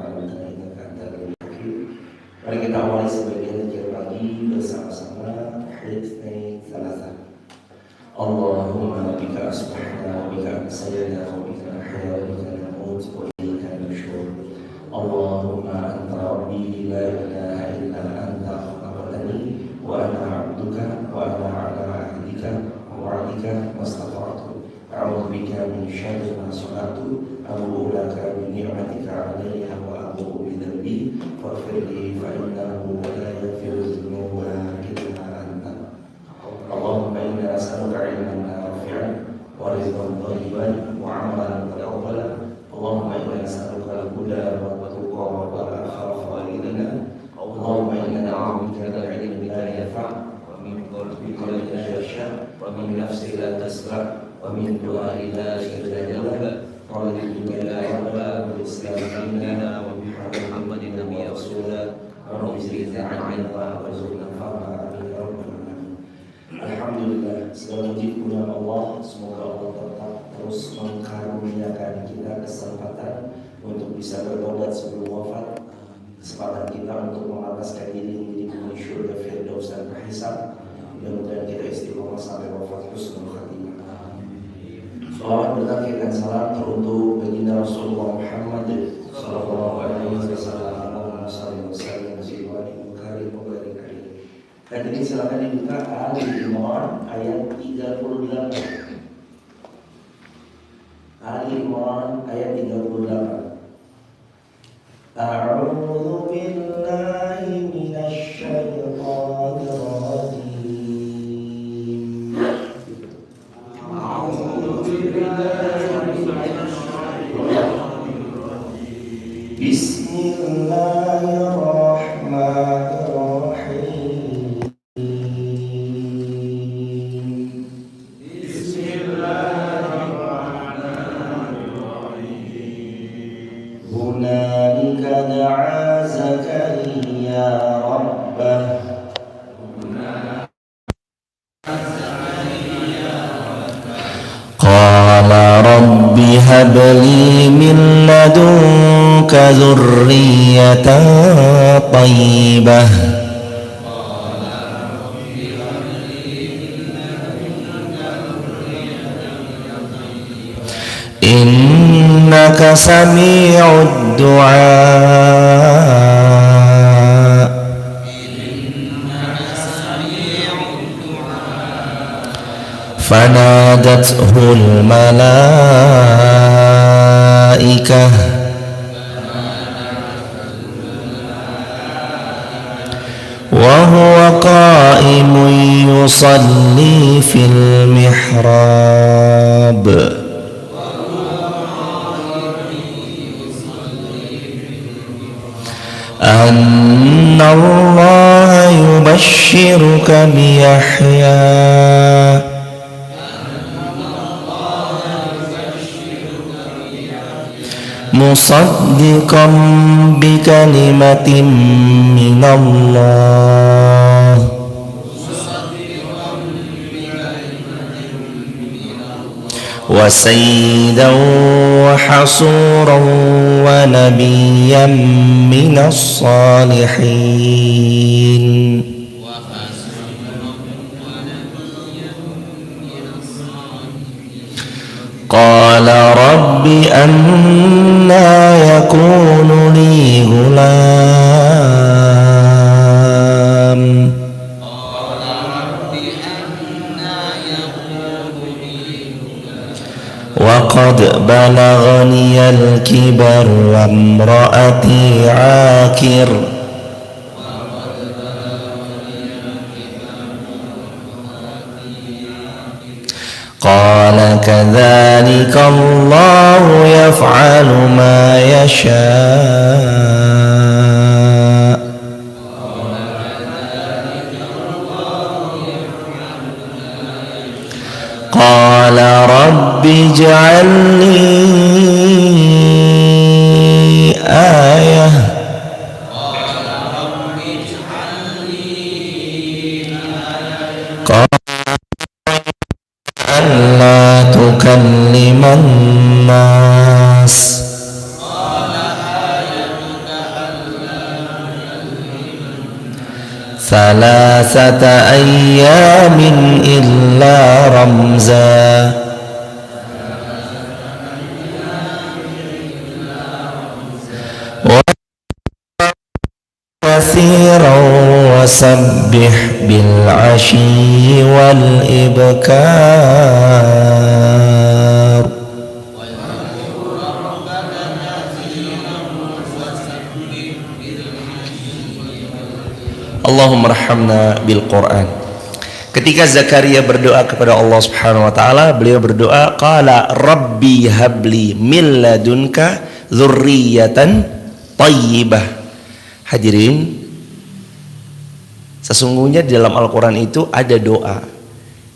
a'malna innaka antal alimul hakim. Mari kita awali sebagian zikir pagi bersama-sama. Hifzni thalatha. Allahumma bika asbahna wa bika amsayna wa bika nahya wa bika namut wa ilaika nusyur. Allahumma anta rabbi la ilaha illa anta khalaqtani wa ana 'abduka wa ana 'ala 'ahdika wa 'adika mastata'tu. A'udzu bika min syarri ma sana'tu. Abu'u laka bi ni'matika 'alayya wa abu'u bi dhanbi faghfir li fa innahu la yaghfiru dhunuba illa anta. Allahumma inna nas'aluka 'ilman nafi'an wa rizqan thayyiban wa 'amalan mutaqabbalan. Allahumma inna nas'aluka al-huda wa at-tuqa wa al-afafa walghina. Allahumma inna na'udzubika min 'ilmin la yanfa' wa min qalbin la yakhsha wa min nafsin la tasra' wa min du'a'in la yustajab. Qul la ilaha illa wa bi Muhammadin nabiyyan rasulah wa rabbi zidna 'ilma wa zidna fahma. Alhamdulillah, segala puji kepada Allah. Semoga Allah tetap terus mengkaruniakan kita kesempatan untuk bisa bertobat sebelum wafat, kesempatan kita untuk mengataskan diri menjadi penghuni syurga firdaus dan terhisab. Mudah-mudahan kita istiqomah sampai wafat husnul khatimah. Salawat berzikir dan salam teruntuk baginda Rasulullah Muhammad sallallahu alaihi wasallam. Allahumma shalli wa sallim ala Muhammad wa barik alaihi. Dan ini silakan dibuka Ali Imran ayat 38. Ali Imran ayat 38. A'udzu billahi minasy syaithanir rajim. Bismillahirrahmanirrahim. Hunalika da'a Zakariya rabbah. Qala rabbi habli min ladunka dzurriyyatan thayyibah. Innaka sami'ud du'a. فنادته الملائكة وهو قائم يصلي في المحراب أن الله يبشرك بيحيى مصدقا بكلمة من الله وسيدا وحصورا ونبيا من الصالحين. قال رب أنى يكون لي غلام وقد بلغني الكبر وامرأتي عاكر قال كذلك الله يفعل ما يشاء. قال رب اجعل لي آية قال ألا تكلم الناس ثلاثة أيام إلا رمزا كثيرا وسبح بالعشي والإبكار Allahumma rahamna bil Quran. Ketika Zakaria berdoa kepada Allah Subhanahu wa taala, beliau berdoa, qala rabbi habli min ladunka dzurriyyatan thayyibah. Hadirin, sesungguhnya di dalam Al-Qur'an itu ada doa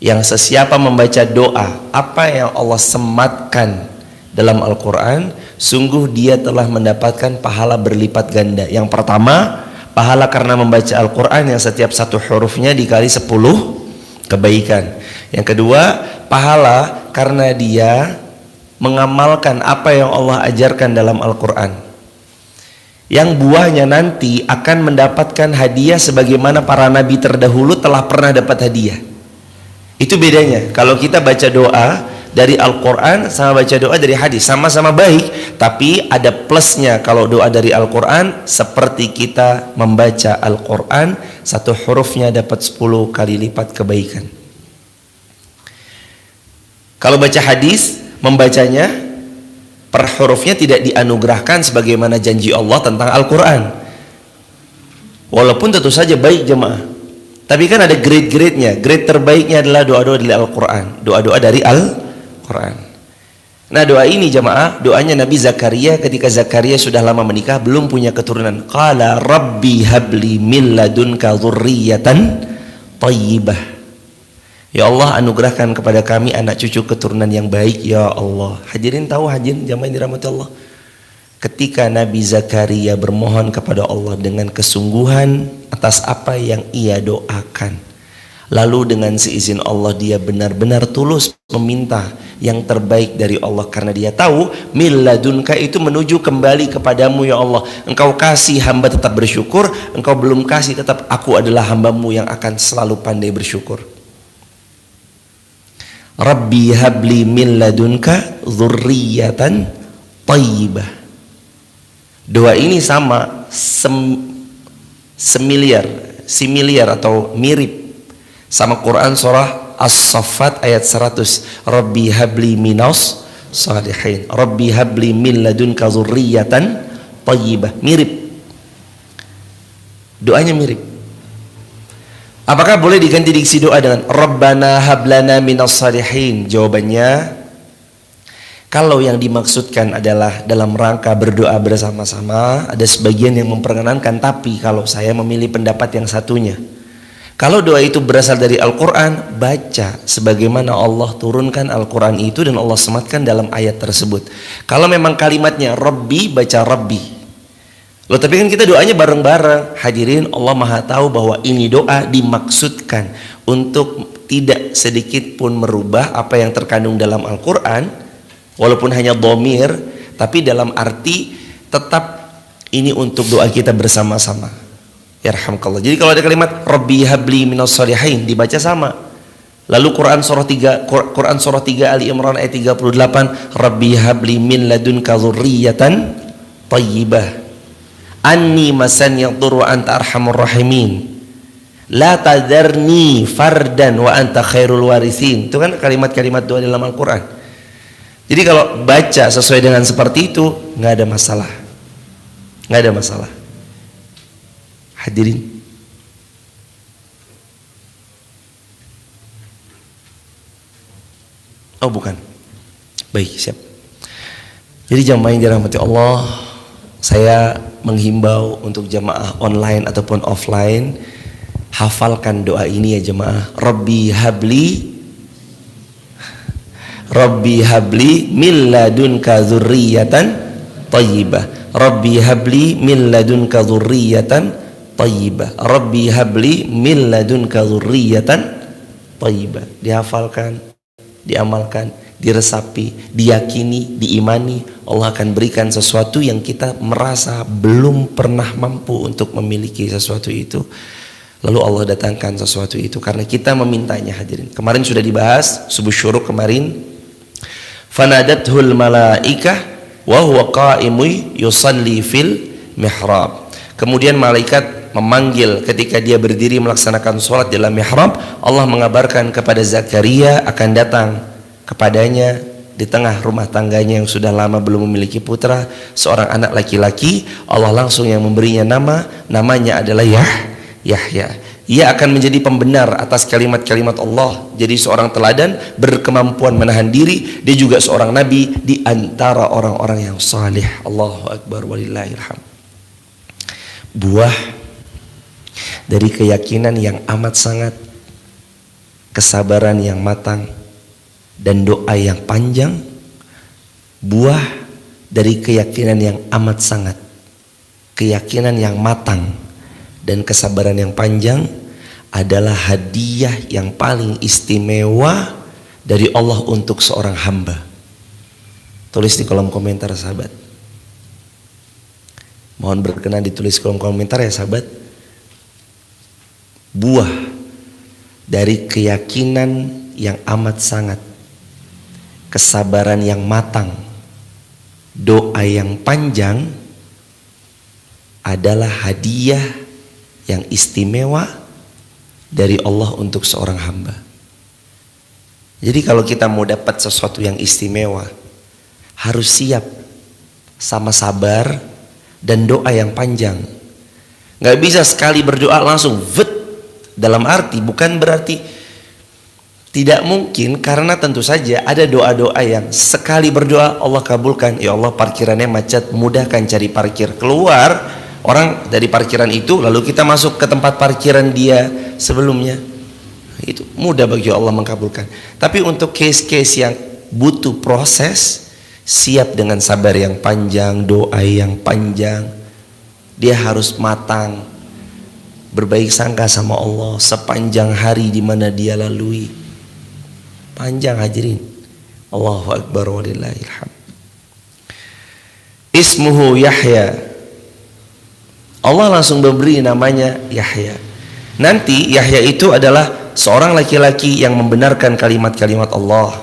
yang sesiapa membaca doa apa yang Allah sematkan dalam Al-Qur'an, sungguh dia telah mendapatkan pahala berlipat ganda. Yang pertama, pahala karena membaca Al-Quran yang setiap satu hurufnya dikali 10 kebaikan. Yang kedua, pahala karena dia mengamalkan apa yang Allah ajarkan dalam Al-Quran, yang buahnya nanti akan mendapatkan hadiah sebagaimana para nabi terdahulu telah pernah dapat hadiah. Itu bedanya. Kalau kita baca doa dari Al-Quran sama baca doa dari hadis, sama-sama baik, tapi ada plusnya. Kalau doa dari Al-Quran seperti kita membaca Al-Quran, satu hurufnya dapat 10 kali lipat kebaikan. Kalau baca hadis, membacanya per hurufnya tidak dianugerahkan sebagaimana janji Allah tentang Al-Quran, walaupun tentu saja baik jemaah, tapi kan ada grade-grade-nya. Grade terbaiknya adalah doa-doa dari Al-Quran, doa-doa dari Al-Quran. Nah, doa ini jemaah, doanya Nabi Zakaria ketika Zakaria sudah lama menikah, belum punya keturunan. Qala rabbi habli min ladunka dzurriyyatan thayyibah. Ya Allah, anugerahkan kepada kami anak cucu keturunan yang baik ya Allah. Hadirin tahu, hadirin jemaah yang dirahmati Allah, ketika Nabi Zakaria bermohon kepada Allah dengan kesungguhan atas apa yang ia doakan, lalu dengan seizin Allah dia benar-benar tulus meminta yang terbaik dari Allah, karena dia tahu min ladunka itu menuju kembali kepadamu ya Allah. Engkau kasih hamba tetap bersyukur, engkau belum kasih tetap aku adalah hambamu yang akan selalu pandai bersyukur. Rabbi habli min ladunka dzurriyyatan thayyibah. Doa ini sama, similiar atau mirip sama Quran surah As-Saffat ayat 100. Rabbi habli minas salihin, Rabbi habli min ladunka dzurriyyatan thayyibah. Mirip, doanya mirip. Apakah boleh diganti diksi doa dengan Rabbana hablana minas salihin? Jawabannya, kalau yang dimaksudkan adalah dalam rangka berdoa bersama-sama, ada sebagian yang memperkenankan, tapi kalau saya memilih pendapat yang satunya. Kalau doa itu berasal dari Al-Quran, baca sebagaimana Allah turunkan Al-Quran itu dan Allah sematkan dalam ayat tersebut. Kalau memang kalimatnya Rabbi, baca Rabbi. Loh, tapi kan kita doanya bareng-bareng. Hadirin, Allah Maha tahu bahwa ini doa dimaksudkan untuk tidak sedikit pun merubah apa yang terkandung dalam Al-Quran, walaupun hanya dhamir, tapi dalam arti tetap ini untuk doa kita bersama-sama. Yarhamkallah. Jadi kalau ada kalimat Rabbi habli minas salihin dibaca sama. Lalu Quran surah 3 Ali Imran ayat 38, Rabbi habli min ladunka dzurriyyatan thayyibah. Anni masan yadhurru anta arhamur rahimin. La tadarni fardan wa anta khairul warithin. Itu kan kalimat-kalimat doa dalam Al-Quran. Jadi kalau baca sesuai dengan seperti itu, nggak ada masalah, nggak ada masalah. Hadirin, oh bukan, baik, siap. Jadi jamaah yang dirahmati Allah, saya menghimbau untuk jamaah online ataupun offline, hafalkan doa ini ya jemaah. Rabbi habli min ladunka dzurriyyatan thayyibah. Rabbi habli min ladunka dzurriyyatan thayyibah. Rabbi habli min ladunka dzurriyyatan thayyibah. Dihafalkan, diamalkan, diresapi, diyakini, diimani, Allah akan berikan sesuatu yang kita merasa belum pernah mampu untuk memiliki sesuatu itu. lalu Allah datangkan sesuatu itu karena kita memintanya. Hadirin, kemarin sudah dibahas subuh syuruk kemarin. Fanadathul malaikah wa huwa qa'imun yusalli fil mihrab. Kemudian malaikat memanggil ketika dia berdiri melaksanakan sholat dalam mihrab. Allah mengabarkan kepada Zakaria akan datang kepadanya di tengah rumah tangganya yang sudah lama belum memiliki putra, seorang anak laki-laki. Allah langsung yang memberinya namanya adalah Yahya. Ia akan menjadi pembenar atas kalimat-kalimat Allah, jadi seorang teladan, berkemampuan menahan diri. Dia juga seorang nabi di antara orang-orang yang saleh. Allahu akbar walillahilham. Buah dari keyakinan yang amat sangat, kesabaran yang matang, dan doa yang panjang. Buah dari keyakinan yang amat sangat, keyakinan yang matang, dan kesabaran yang panjang adalah hadiah yang paling istimewa dari Allah untuk seorang hamba. Tulis di kolom komentar sahabat. Mohon berkenan ditulis kolom komentar ya sahabat. Buah dari keyakinan yang amat sangat, kesabaran yang matang, doa yang panjang adalah hadiah yang istimewa dari Allah untuk seorang hamba. Jadi kalau kita mau dapat sesuatu yang istimewa, harus siap sama sabar dan doa yang panjang. Gak bisa sekali berdoa langsung dalam arti bukan berarti tidak mungkin, karena tentu saja ada doa-doa yang sekali berdoa Allah kabulkan. Ya Allah, parkirannya macet, mudahkan cari parkir. Keluar orang dari parkiran itu, lalu kita masuk ke tempat parkiran dia sebelumnya. Itu mudah bagi Allah mengkabulkan. Tapi untuk case-case yang butuh proses, siap dengan sabar yang panjang, doa yang panjang, dia harus matang, berbaik sangka sama Allah sepanjang hari di mana dia lalui. Panjang hadirin. Allahu akbar walillahilham. Ismuhu Yahya. Allah langsung memberi namanya Yahya. Nanti Yahya itu adalah seorang laki-laki yang membenarkan kalimat-kalimat Allah,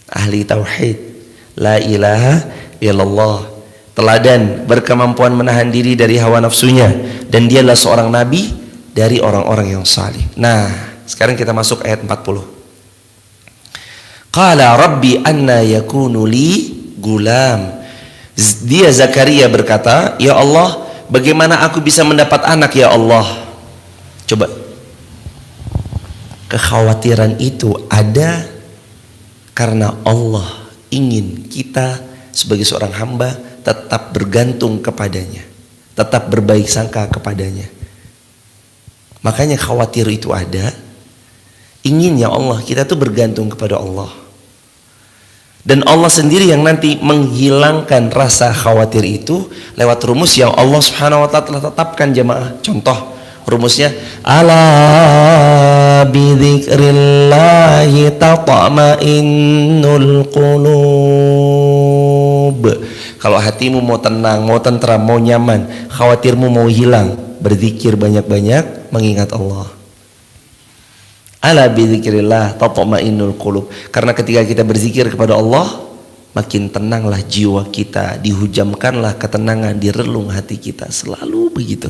ahli tauhid, la ilaha illallah, teladan, berkemampuan menahan diri dari hawa nafsunya, dan dia adalah seorang nabi dari orang-orang yang salih. Nah, sekarang kita masuk ayat 40. Qala rabbi anna yakunu li gulam. Dia Zakaria berkata, ya Allah, bagaimana aku bisa mendapat anak ya Allah? Coba, kekhawatiran itu ada karena Allah ingin kita sebagai seorang hamba tetap bergantung kepadanya, tetap berbaik sangka kepadanya. Makanya khawatir itu ada. Ingin ya Allah kita tuh bergantung kepada Allah. Dan Allah sendiri yang nanti menghilangkan rasa khawatir itu lewat rumus yang Allah Subhanahu wa ta'ala telah tetapkan jemaah. Contoh rumusnya, ala bidzikrillahi tatma'innul qulub. Kalau hatimu mau tenang, mau tentram, mau nyaman, khawatirmu mau hilang, berzikir banyak-banyak, mengingat Allah. Ala bidzikrillah tatma'innul qulub. Karena ketika kita berzikir kepada Allah, makin tenanglah jiwa kita, dihujamkanlah ketenangan di relung hati kita. Selalu begitu.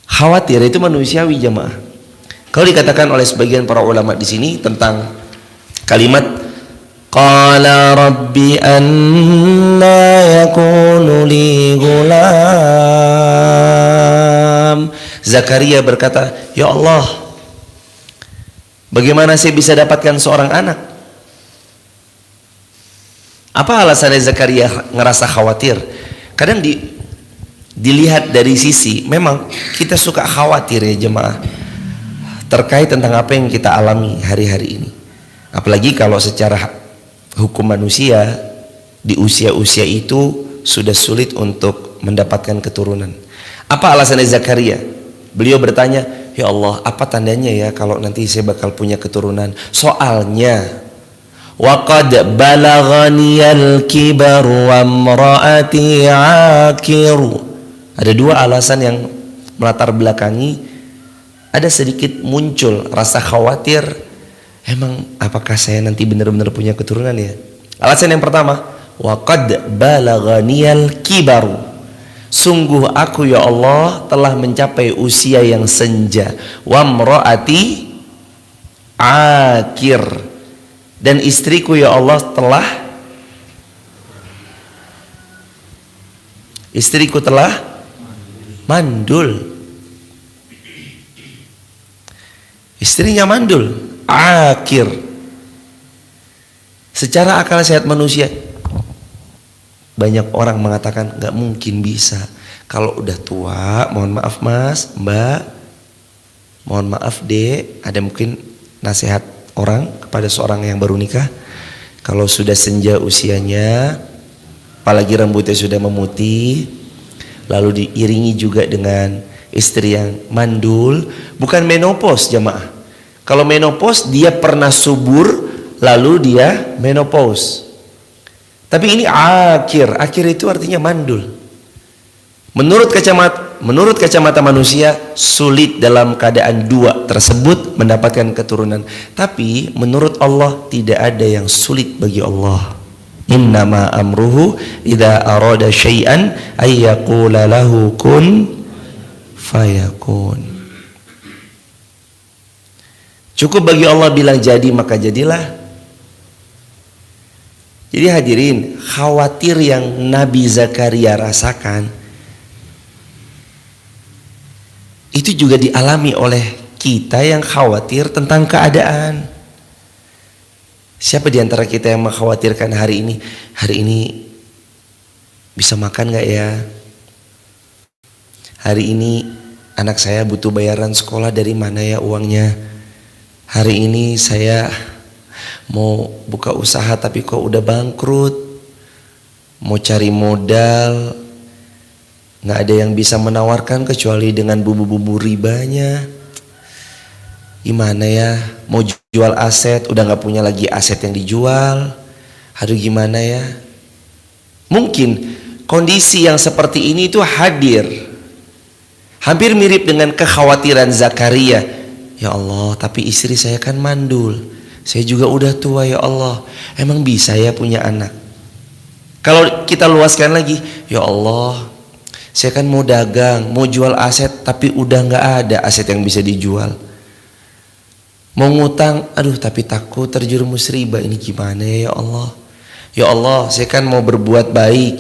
Khawatir itu manusiawi jemaah. Kalau dikatakan oleh sebagian para ulama di sini tentang kalimat qala rabbi anna yakunu li gulam. Zakaria berkata, ya Allah, bagaimana saya bisa dapatkan seorang anak? Apa alasannya Zakaria ngerasa khawatir? Kadang dilihat dari sisi, memang kita suka khawatir ya jemaah, terkait tentang apa yang kita alami hari-hari ini. Apalagi kalau secara hukum manusia, di usia-usia itu sudah sulit untuk mendapatkan keturunan. Apa alasannya Zakaria? Beliau bertanya, ya Allah, apa tandanya ya kalau nanti saya bakal punya keturunan? Soalnya waqad balaghaniyal kibaru wa imraati akiru. Ada dua alasan yang melatar belakangi, ada sedikit muncul rasa khawatir, emang apakah saya nanti benar-benar punya keturunan ya? Alasan yang pertama, wa qad balaghaniyal kibaru, sungguh aku ya Allah telah mencapai usia yang senja, wa mraati akir, dan istriku ya Allah telah mandul. Istrinya mandul, akir. Secara akal sehat manusia, banyak orang mengatakan gak mungkin bisa. Kalau udah tua, mohon maaf mas, mbak, mohon maaf dek, ada mungkin nasihat orang kepada seorang yang baru nikah. Kalau sudah senja usianya, apalagi rambutnya sudah memutih, lalu diiringi juga dengan istri yang mandul, bukan menopause jamaah. Kalau menopause dia pernah subur, lalu dia menopause. Tapi ini akhir itu artinya mandul. Menurut kacamata manusia sulit dalam keadaan dua tersebut mendapatkan keturunan. Tapi menurut Allah tidak ada yang sulit bagi Allah. Innama amruhu idza arada syai'an ayyaqula lahu kun fayakun. Cukup bagi Allah bilang jadi maka jadilah. Jadi hadirin, khawatir yang Nabi Zakaria rasakan itu juga dialami oleh kita yang khawatir tentang keadaan. Siapa di antara kita yang mengkhawatirkan hari ini bisa makan gak ya? Hari ini anak saya butuh bayaran sekolah, dari mana ya uangnya? Hari ini saya mau buka usaha tapi kok udah bangkrut, mau cari modal nggak ada yang bisa menawarkan kecuali dengan bumbu-bumbu ribanya. Gimana ya, mau jual aset udah nggak punya lagi aset yang dijual. Aduh gimana ya. Mungkin kondisi yang seperti ini itu hadir, hampir mirip dengan kekhawatiran Zakaria. Ya Allah, tapi istri saya kan mandul, saya juga udah tua ya Allah, emang bisa ya punya anak? Kalau kita luaskan lagi, ya Allah, saya kan mau dagang, mau jual aset, tapi udah nggak ada aset yang bisa dijual. Mau ngutang, aduh tapi takut terjerumus riba, ini gimana ya Allah? Ya Allah, saya kan mau berbuat baik,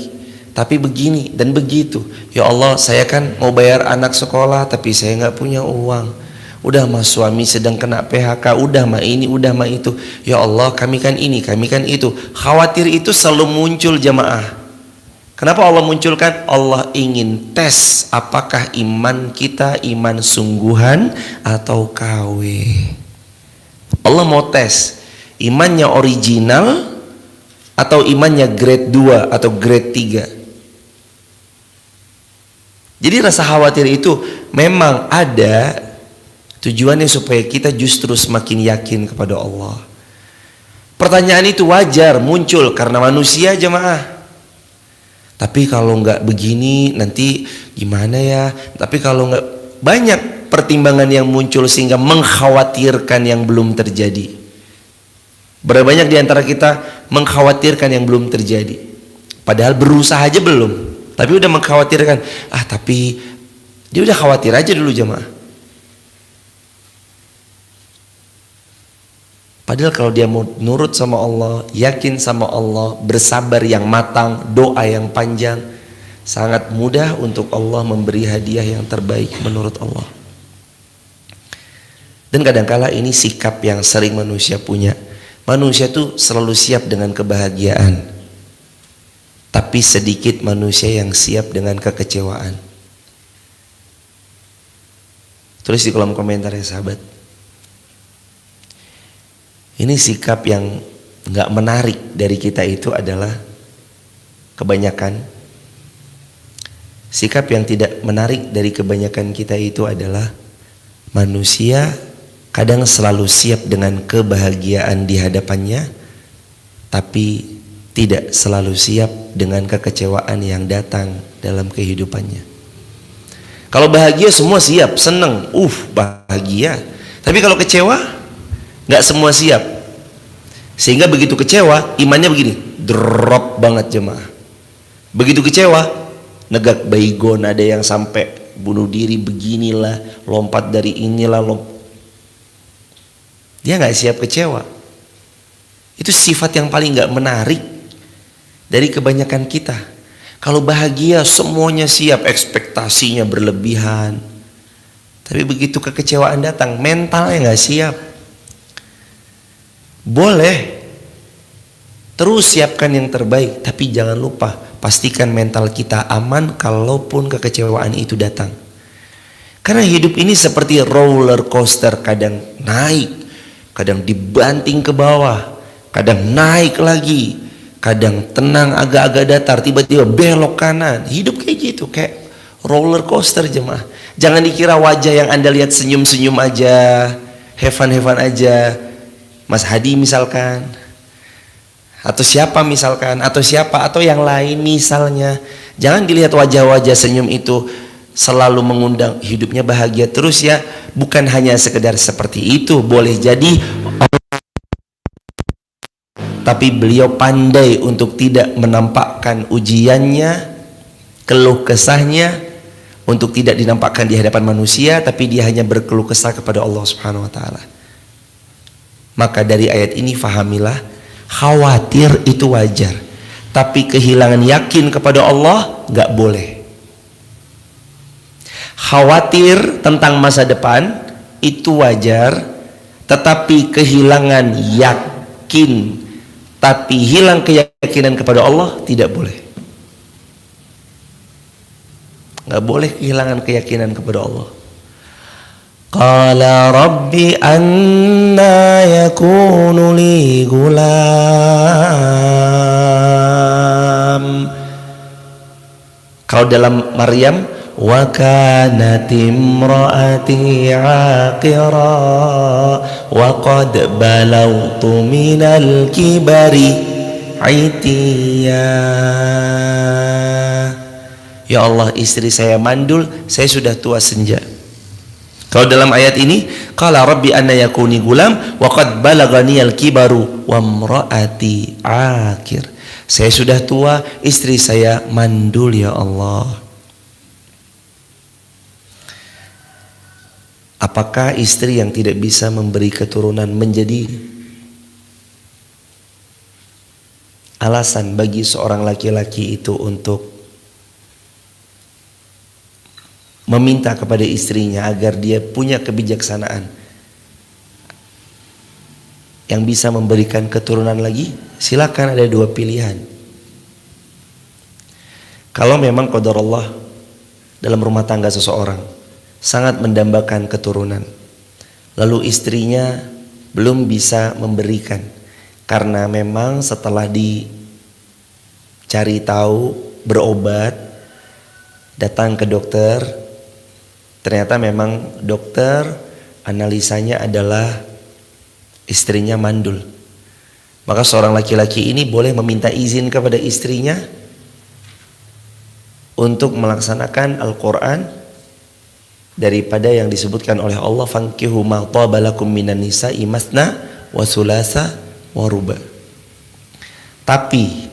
tapi begini dan begitu. Ya Allah, saya kan mau bayar anak sekolah, tapi saya nggak punya uang. Udah mah suami sedang kena PHK, udah mah ini, udah mah itu. Ya Allah, kami kan ini, kami kan itu. Khawatir itu selalu muncul jamaah. Kenapa Allah munculkan? Allah ingin tes apakah iman kita iman sungguhan atau KW. Allah mau tes imannya original atau imannya grade 2 atau grade 3. Jadi rasa khawatir itu memang ada tujuannya supaya kita justru semakin yakin kepada Allah. Pertanyaan itu wajar muncul karena manusia jemaah. Tapi kalau nggak begini nanti gimana ya? Tapi kalau nggak, banyak pertimbangan yang muncul sehingga mengkhawatirkan yang belum terjadi. Berapa banyak di antara kita mengkhawatirkan yang belum terjadi, padahal berusaha aja belum, tapi udah mengkhawatirkan. Tapi dia udah khawatir aja dulu jemaah. Padahal kalau dia mau nurut sama Allah, yakin sama Allah, bersabar yang matang, doa yang panjang, sangat mudah untuk Allah memberi hadiah yang terbaik menurut Allah. Dan kadangkala ini sikap yang sering manusia punya. Manusia tuh selalu siap dengan kebahagiaan, tapi sedikit manusia yang siap dengan kekecewaan. Tulis di kolom komentar ya sahabat. Ini sikap yang nggak menarik dari kita itu adalah kebanyakan. Sikap yang tidak menarik dari kebanyakan kita itu adalah manusia kadang selalu siap dengan kebahagiaan di hadapannya, tapi tidak selalu siap dengan kekecewaan yang datang dalam kehidupannya. Kalau bahagia semua siap, seneng, bahagia. Tapi kalau kecewa, nggak semua siap. Sehingga begitu kecewa, imannya begini, drop banget jemaah. Begitu kecewa, negak baygon, ada yang sampai bunuh diri beginilah, lompat dari inilah, dia nggak siap kecewa. Itu sifat yang paling nggak menarik dari kebanyakan kita. Kalau bahagia semuanya siap, ekspektasinya berlebihan. Tapi begitu kekecewaan datang, mentalnya nggak siap. Boleh terus siapkan yang terbaik, tapi jangan lupa pastikan mental kita aman kalaupun kekecewaan itu datang. Karena hidup ini seperti roller coaster, kadang naik, kadang dibanting ke bawah, kadang naik lagi, kadang tenang agak-agak datar, tiba-tiba belok kanan. Hidup kayak gitu, kayak roller coaster jemaah. Jangan dikira wajah yang Anda lihat senyum-senyum aja, have fun aja. Mas Hadi misalkan, atau siapa misalkan, atau yang lain misalnya. Jangan dilihat wajah-wajah senyum itu selalu mengundang hidupnya bahagia terus ya. Bukan hanya sekedar seperti itu, boleh jadi tapi beliau pandai untuk tidak menampakkan ujiannya, keluh kesahnya, untuk tidak dinampakkan di hadapan manusia, tapi dia hanya berkeluh kesah kepada Allah Subhanahu wa taala. Maka dari ayat ini fahamilah, khawatir itu wajar, tapi kehilangan yakin kepada Allah nggak boleh. Khawatir tentang masa depan itu wajar, tetapi kehilangan yakin, tapi hilang keyakinan kepada Allah tidak boleh. Nggak boleh kehilangan keyakinan kepada Allah. Qala rabbi anna yakunu li gulam. Kalau dalam Maryam, wa kanat imraati aqira wa qad balawtu minal kibari itiya. Ya Allah, istri saya mandul, saya sudah tua senja. Kalau dalam ayat ini, qala rabbi anna yakuni gulam wa qad balagani al-kibaru wa imraati aqir. Saya sudah tua, istri saya mandul ya Allah. Apakah istri yang tidak bisa memberi keturunan menjadi alasan bagi seorang laki-laki itu untuk meminta kepada istrinya agar dia punya kebijaksanaan yang bisa memberikan keturunan lagi? Silakan, ada dua pilihan. Kalau memang qadar Allah dalam rumah tangga seseorang sangat mendambakan keturunan, lalu istrinya belum bisa memberikan karena memang setelah dicari tahu, berobat, datang ke dokter, ternyata memang dokter analisanya adalah istrinya mandul. Maka seorang laki-laki ini boleh meminta izin kepada istrinya untuk melaksanakan Al-Quran daripada yang disebutkan oleh Allah, fankihu ma taba lakum minan nisa'i masna wa thulatha wa ruba. Tapi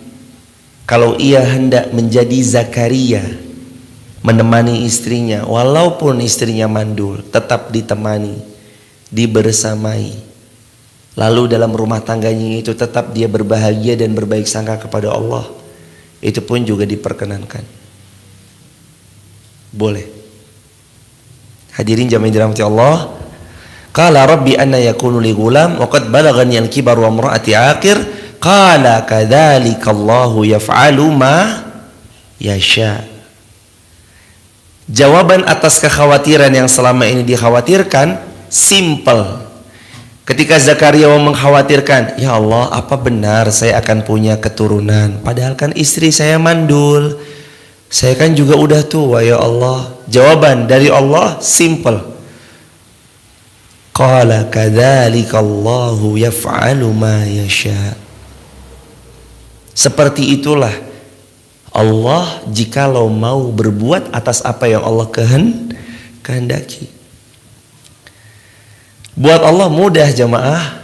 kalau ia hendak menjadi Zakaria, menemani istrinya, walaupun istrinya mandul, tetap ditemani, dibersamai, lalu dalam rumah tangganya itu tetap dia berbahagia dan berbaik sangka kepada Allah, itu pun juga diperkenankan, boleh. Hadirin jamaah dirahmati Allah. Qala rabbi anna yakunu li gulam wa qad balagani al-kibar wa imraati aqir. Qala kadzalika Allahu yaf'alu ma yasha. Jawaban atas kekhawatiran yang selama ini dikhawatirkan simple. Ketika Zakaria mengkhawatirkan, ya Allah, apa benar saya akan punya keturunan? Padahal kan istri saya mandul, saya kan juga udah tua ya Allah. Jawaban dari Allah simple. Qala kadzalika Allahu yaf'alu ma yasha. Seperti itulah Allah jikalau mau berbuat atas apa yang Allah kehendaki. Buat Allah mudah jamaah.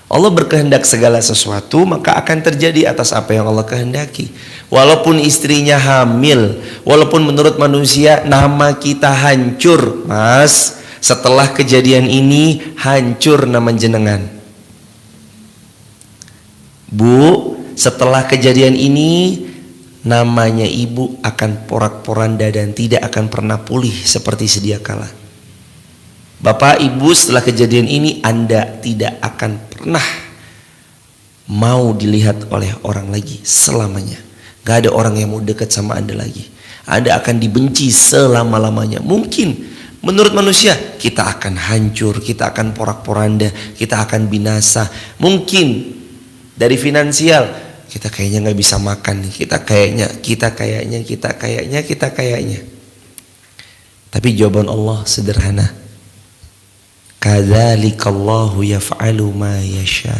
Allah berkehendak segala sesuatu, maka akan terjadi atas apa yang Allah kehendaki. Walaupun istrinya hamil, walaupun menurut manusia nama kita hancur, Mas, setelah kejadian ini hancur nama jenengan. Bu, setelah kejadian ini namanya ibu akan porak-poranda dan tidak akan pernah pulih seperti sedia kala. Bapak ibu, setelah kejadian ini Anda tidak akan pernah mau dilihat oleh orang lagi selamanya. Gak ada orang yang mau dekat sama Anda lagi. Anda akan dibenci selama-lamanya. Mungkin menurut manusia kita akan hancur, kita akan porak-poranda, kita akan binasa. Mungkin dari finansial kita kayaknya gak bisa makan nih. Kita kayaknya. Tapi jawaban Allah sederhana. Kadzalikallahu yaf'alu ma yasha.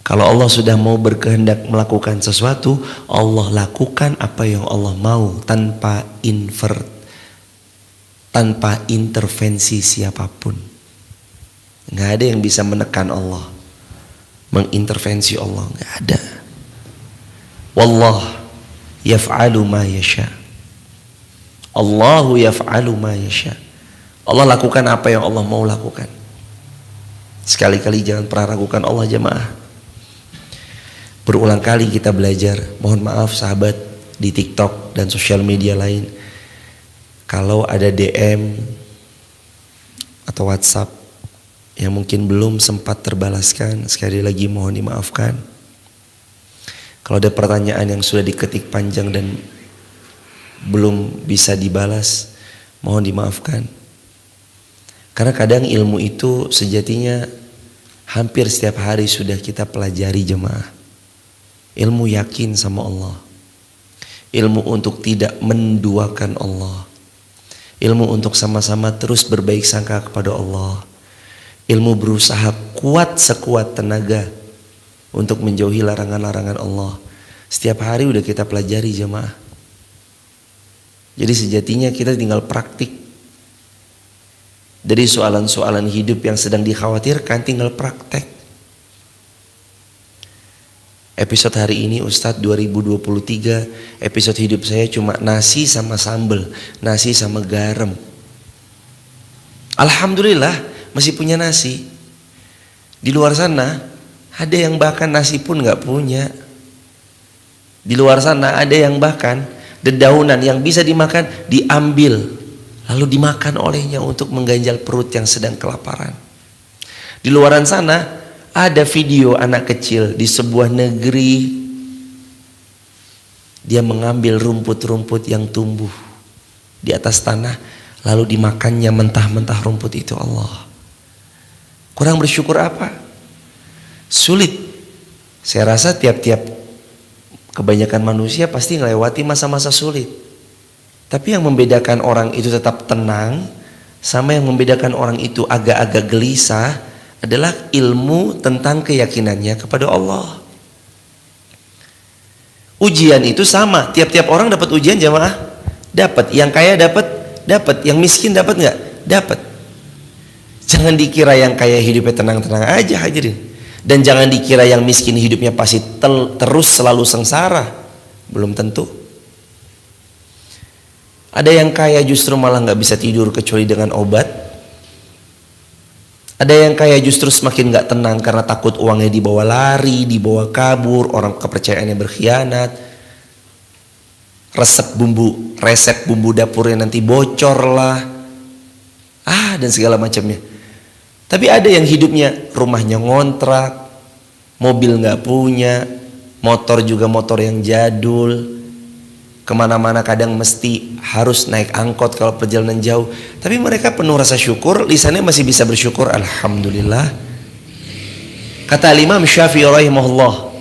Kalau Allah sudah mau berkehendak melakukan sesuatu, Allah lakukan apa yang Allah mau tanpa intervensi siapapun. Nggak ada yang bisa menekan Allah, mengintervensi Allah, nggak ada. Wallah yaf'alu ma yasha. Allahu yaf'alu ma yasha. Allah lakukan apa yang Allah mau lakukan. Sekali-kali jangan pernah ragukan Allah jemaah. Berulang kali kita belajar. Mohon maaf sahabat di TikTok dan sosial media lain, kalau ada DM atau WhatsApp yang mungkin belum sempat terbalaskan, sekali lagi mohon dimaafkan. Kalau ada pertanyaan yang sudah diketik panjang dan belum bisa dibalas, mohon dimaafkan. Karena kadang ilmu itu sejatinya hampir setiap hari sudah kita pelajari jemaah. Ilmu yakin sama Allah. Ilmu untuk tidak menduakan Allah. Ilmu untuk sama-sama terus berbaik sangka kepada Allah. Ilmu berusaha kuat sekuat tenaga untuk menjauhi larangan-larangan Allah. Setiap hari udah kita pelajari jemaah. Jadi sejatinya kita tinggal praktik. Dari soalan-soalan hidup yang sedang dikhawatirkan tinggal praktek. Episode hari ini Ustadz 2023, episode hidup saya cuma nasi sama sambal, nasi sama garam. Alhamdulillah masih punya nasi. Di luar sana ada yang bahkan nasi pun gak punya. Di luar sana ada yang bahkan dedaunan yang bisa dimakan diambil lalu dimakan olehnya untuk mengganjal perut yang sedang kelaparan. Di luaran sana ada video anak kecil di sebuah negeri, dia mengambil rumput-rumput yang tumbuh di atas tanah lalu dimakannya mentah-mentah rumput itu. Allah, kurang bersyukur apa? Sulit. Saya rasa tiap-tiap kebanyakan manusia pasti melewati masa-masa sulit. Tapi yang membedakan orang itu tetap tenang sama yang membedakan orang itu agak-agak gelisah adalah ilmu tentang keyakinannya kepada Allah. Ujian itu sama, tiap-tiap orang dapat ujian jamaah. Dapat, yang kaya dapat, yang miskin dapat nggak? Dapat. Jangan dikira yang kaya hidupnya tenang-tenang aja hadirin. Dan jangan dikira yang miskin hidupnya pasti terus selalu sengsara. Belum tentu. Ada yang kaya justru malah nggak bisa tidur kecuali dengan obat. Ada yang kaya justru semakin nggak tenang karena takut uangnya dibawa lari, dibawa kabur, orang kepercayaannya berkhianat. Resep bumbu dapurnya nanti bocor lah. Dan segala macamnya. Tapi ada yang hidupnya rumahnya ngontrak, mobil nggak punya, motor juga motor yang jadul. Kemana-mana kadang mesti harus naik angkot kalau perjalanan jauh. Tapi mereka penuh rasa syukur, lisannya masih bisa bersyukur. Alhamdulillah. Kata Imam Syafi'i rahimahullah,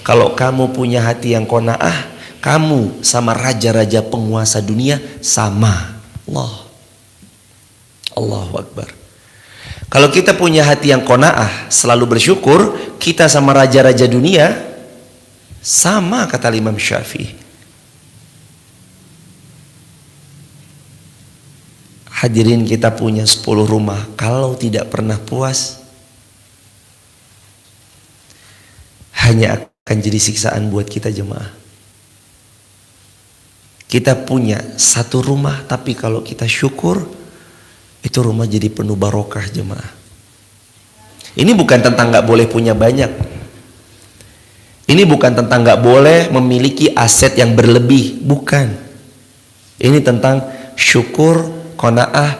kalau kamu punya hati yang qanaah, kamu sama raja-raja penguasa dunia sama. Allahu Akbar. Kalau kita punya hati yang qanaah, selalu bersyukur, kita sama raja-raja dunia Sama kata Imam Syafi'i. Hadirin, kita punya 10 rumah, kalau tidak pernah puas, hanya akan jadi siksaan buat kita jemaah. Kita punya 1 rumah, tapi kalau kita syukur, itu rumah jadi penuh barokah jemaah. Ini bukan tentang gak boleh punya banyak. Ini bukan tentang gak boleh memiliki aset yang berlebih. Bukan. Ini tentang syukur, qanaah,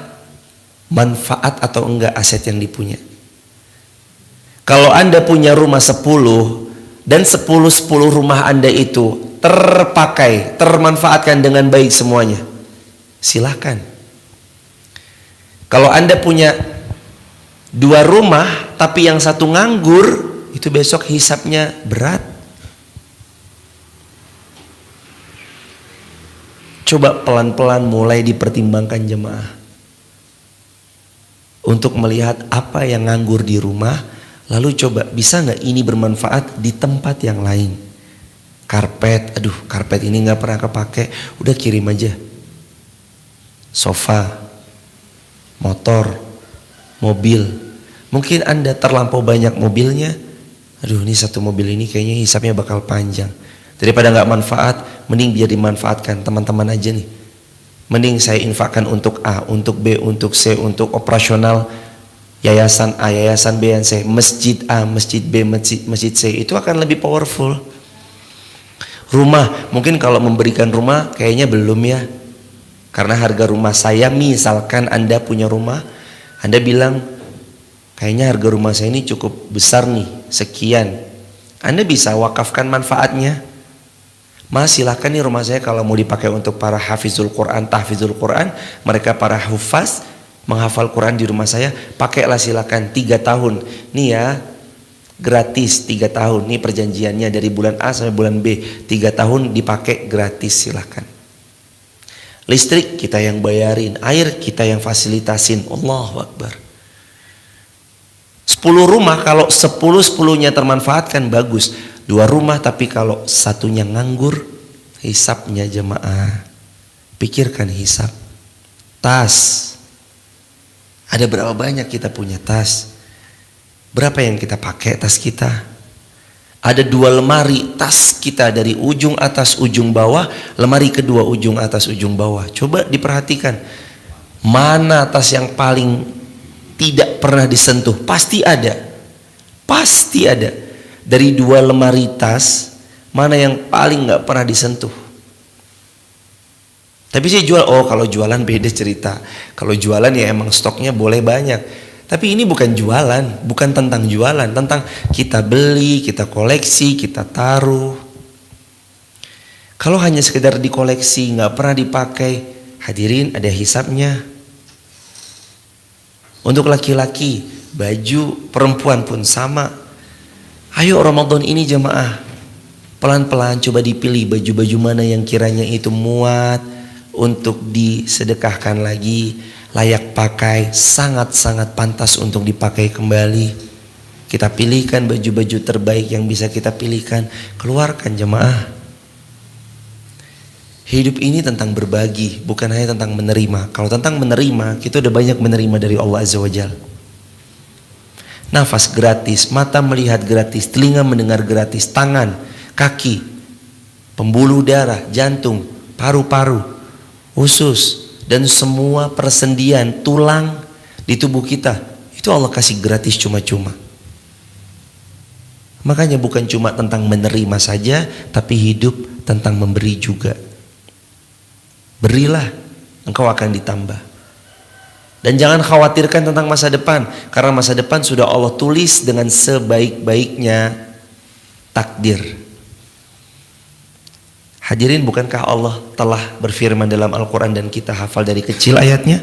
manfaat atau enggak aset yang dipunya. Kalau Anda punya rumah 10 dan 10 rumah Anda itu terpakai, termanfaatkan dengan baik semuanya, silahkan. Kalau Anda punya 2 rumah tapi yang 1 nganggur, itu besok hisapnya berat. Coba pelan-pelan mulai dipertimbangkan jemaah, untuk melihat apa yang nganggur di rumah, lalu coba bisa nggak ini bermanfaat di tempat yang lain. Karpet, aduh karpet ini nggak pernah kepake, udah kirim aja. Sofa, motor, mobil, mungkin Anda terlampau banyak mobilnya, aduh ini 1 mobil ini kayaknya hisapnya bakal panjang. Daripada nggak manfaat, mending biar dimanfaatkan teman-teman aja nih. Mending saya infakkan untuk A, untuk B, untuk C, untuk operasional yayasan A, yayasan B, yayasan C, masjid A, masjid B, masjid C. Itu akan lebih powerful. Rumah, mungkin kalau memberikan rumah kayaknya belum ya. Karena harga rumah saya, misalkan Anda punya rumah, Anda bilang kayaknya harga rumah saya ini cukup besar nih, sekian. Anda bisa wakafkan manfaatnya. Mas, silahkan nih rumah saya kalau mau dipakai untuk para hafizul Quran, tahfizul Quran, mereka para hufaz menghafal Quran di rumah saya, pakailah silakan 3 tahun. Nih ya, gratis 3 tahun. Nih perjanjiannya dari bulan A sampai bulan B, 3 tahun dipakai gratis, silahkan. Listrik kita yang bayarin, air kita yang fasilitasin. Allahu Akbar. 10 rumah kalau 10-10-nya termanfaatkan bagus. 2 rumah tapi kalau 1-nya nganggur, hisapnya jemaah. Pikirkan hisap. Tas, ada berapa banyak kita punya tas? Berapa yang kita pakai tas kita? Ada 2 lemari tas kita, dari ujung atas ujung bawah, lemari kedua ujung atas ujung bawah. Coba diperhatikan, mana tas yang paling tidak pernah disentuh? Pasti ada. Pasti ada. Dari 2 lemari tas, mana yang paling nggak pernah disentuh? Tapi saya jual, oh kalau jualan beda cerita. Kalau jualan ya emang stoknya boleh banyak. Tapi ini bukan jualan, bukan tentang jualan, tentang kita beli, kita koleksi, kita taruh. Kalau hanya sekedar dikoleksi, nggak pernah dipakai, hadirin ada hisapnya. Untuk laki-laki, baju, perempuan pun sama. Ayo Ramadan ini jemaah, pelan-pelan coba dipilih baju-baju mana yang kiranya itu muat untuk disedekahkan lagi, layak pakai, sangat-sangat pantas untuk dipakai kembali. Kita pilihkan baju-baju terbaik yang bisa kita pilihkan, keluarkan jemaah. Hidup ini tentang berbagi, bukan hanya tentang menerima. Kalau tentang menerima, kita udah banyak menerima dari Allah Azza wa Jalla. Nafas gratis, mata melihat gratis, telinga mendengar gratis, tangan, kaki, pembuluh darah, jantung, paru-paru, usus, dan semua persendian, tulang di tubuh kita, itu Allah kasih gratis cuma-cuma. Makanya bukan cuma tentang menerima saja, tapi hidup tentang memberi juga. Berilah, engkau akan ditambah. Dan jangan khawatirkan tentang masa depan, karena masa depan sudah Allah tulis dengan sebaik-baiknya takdir. Hadirin, bukankah Allah telah berfirman dalam Al-Quran dan kita hafal dari kecil ayatnya?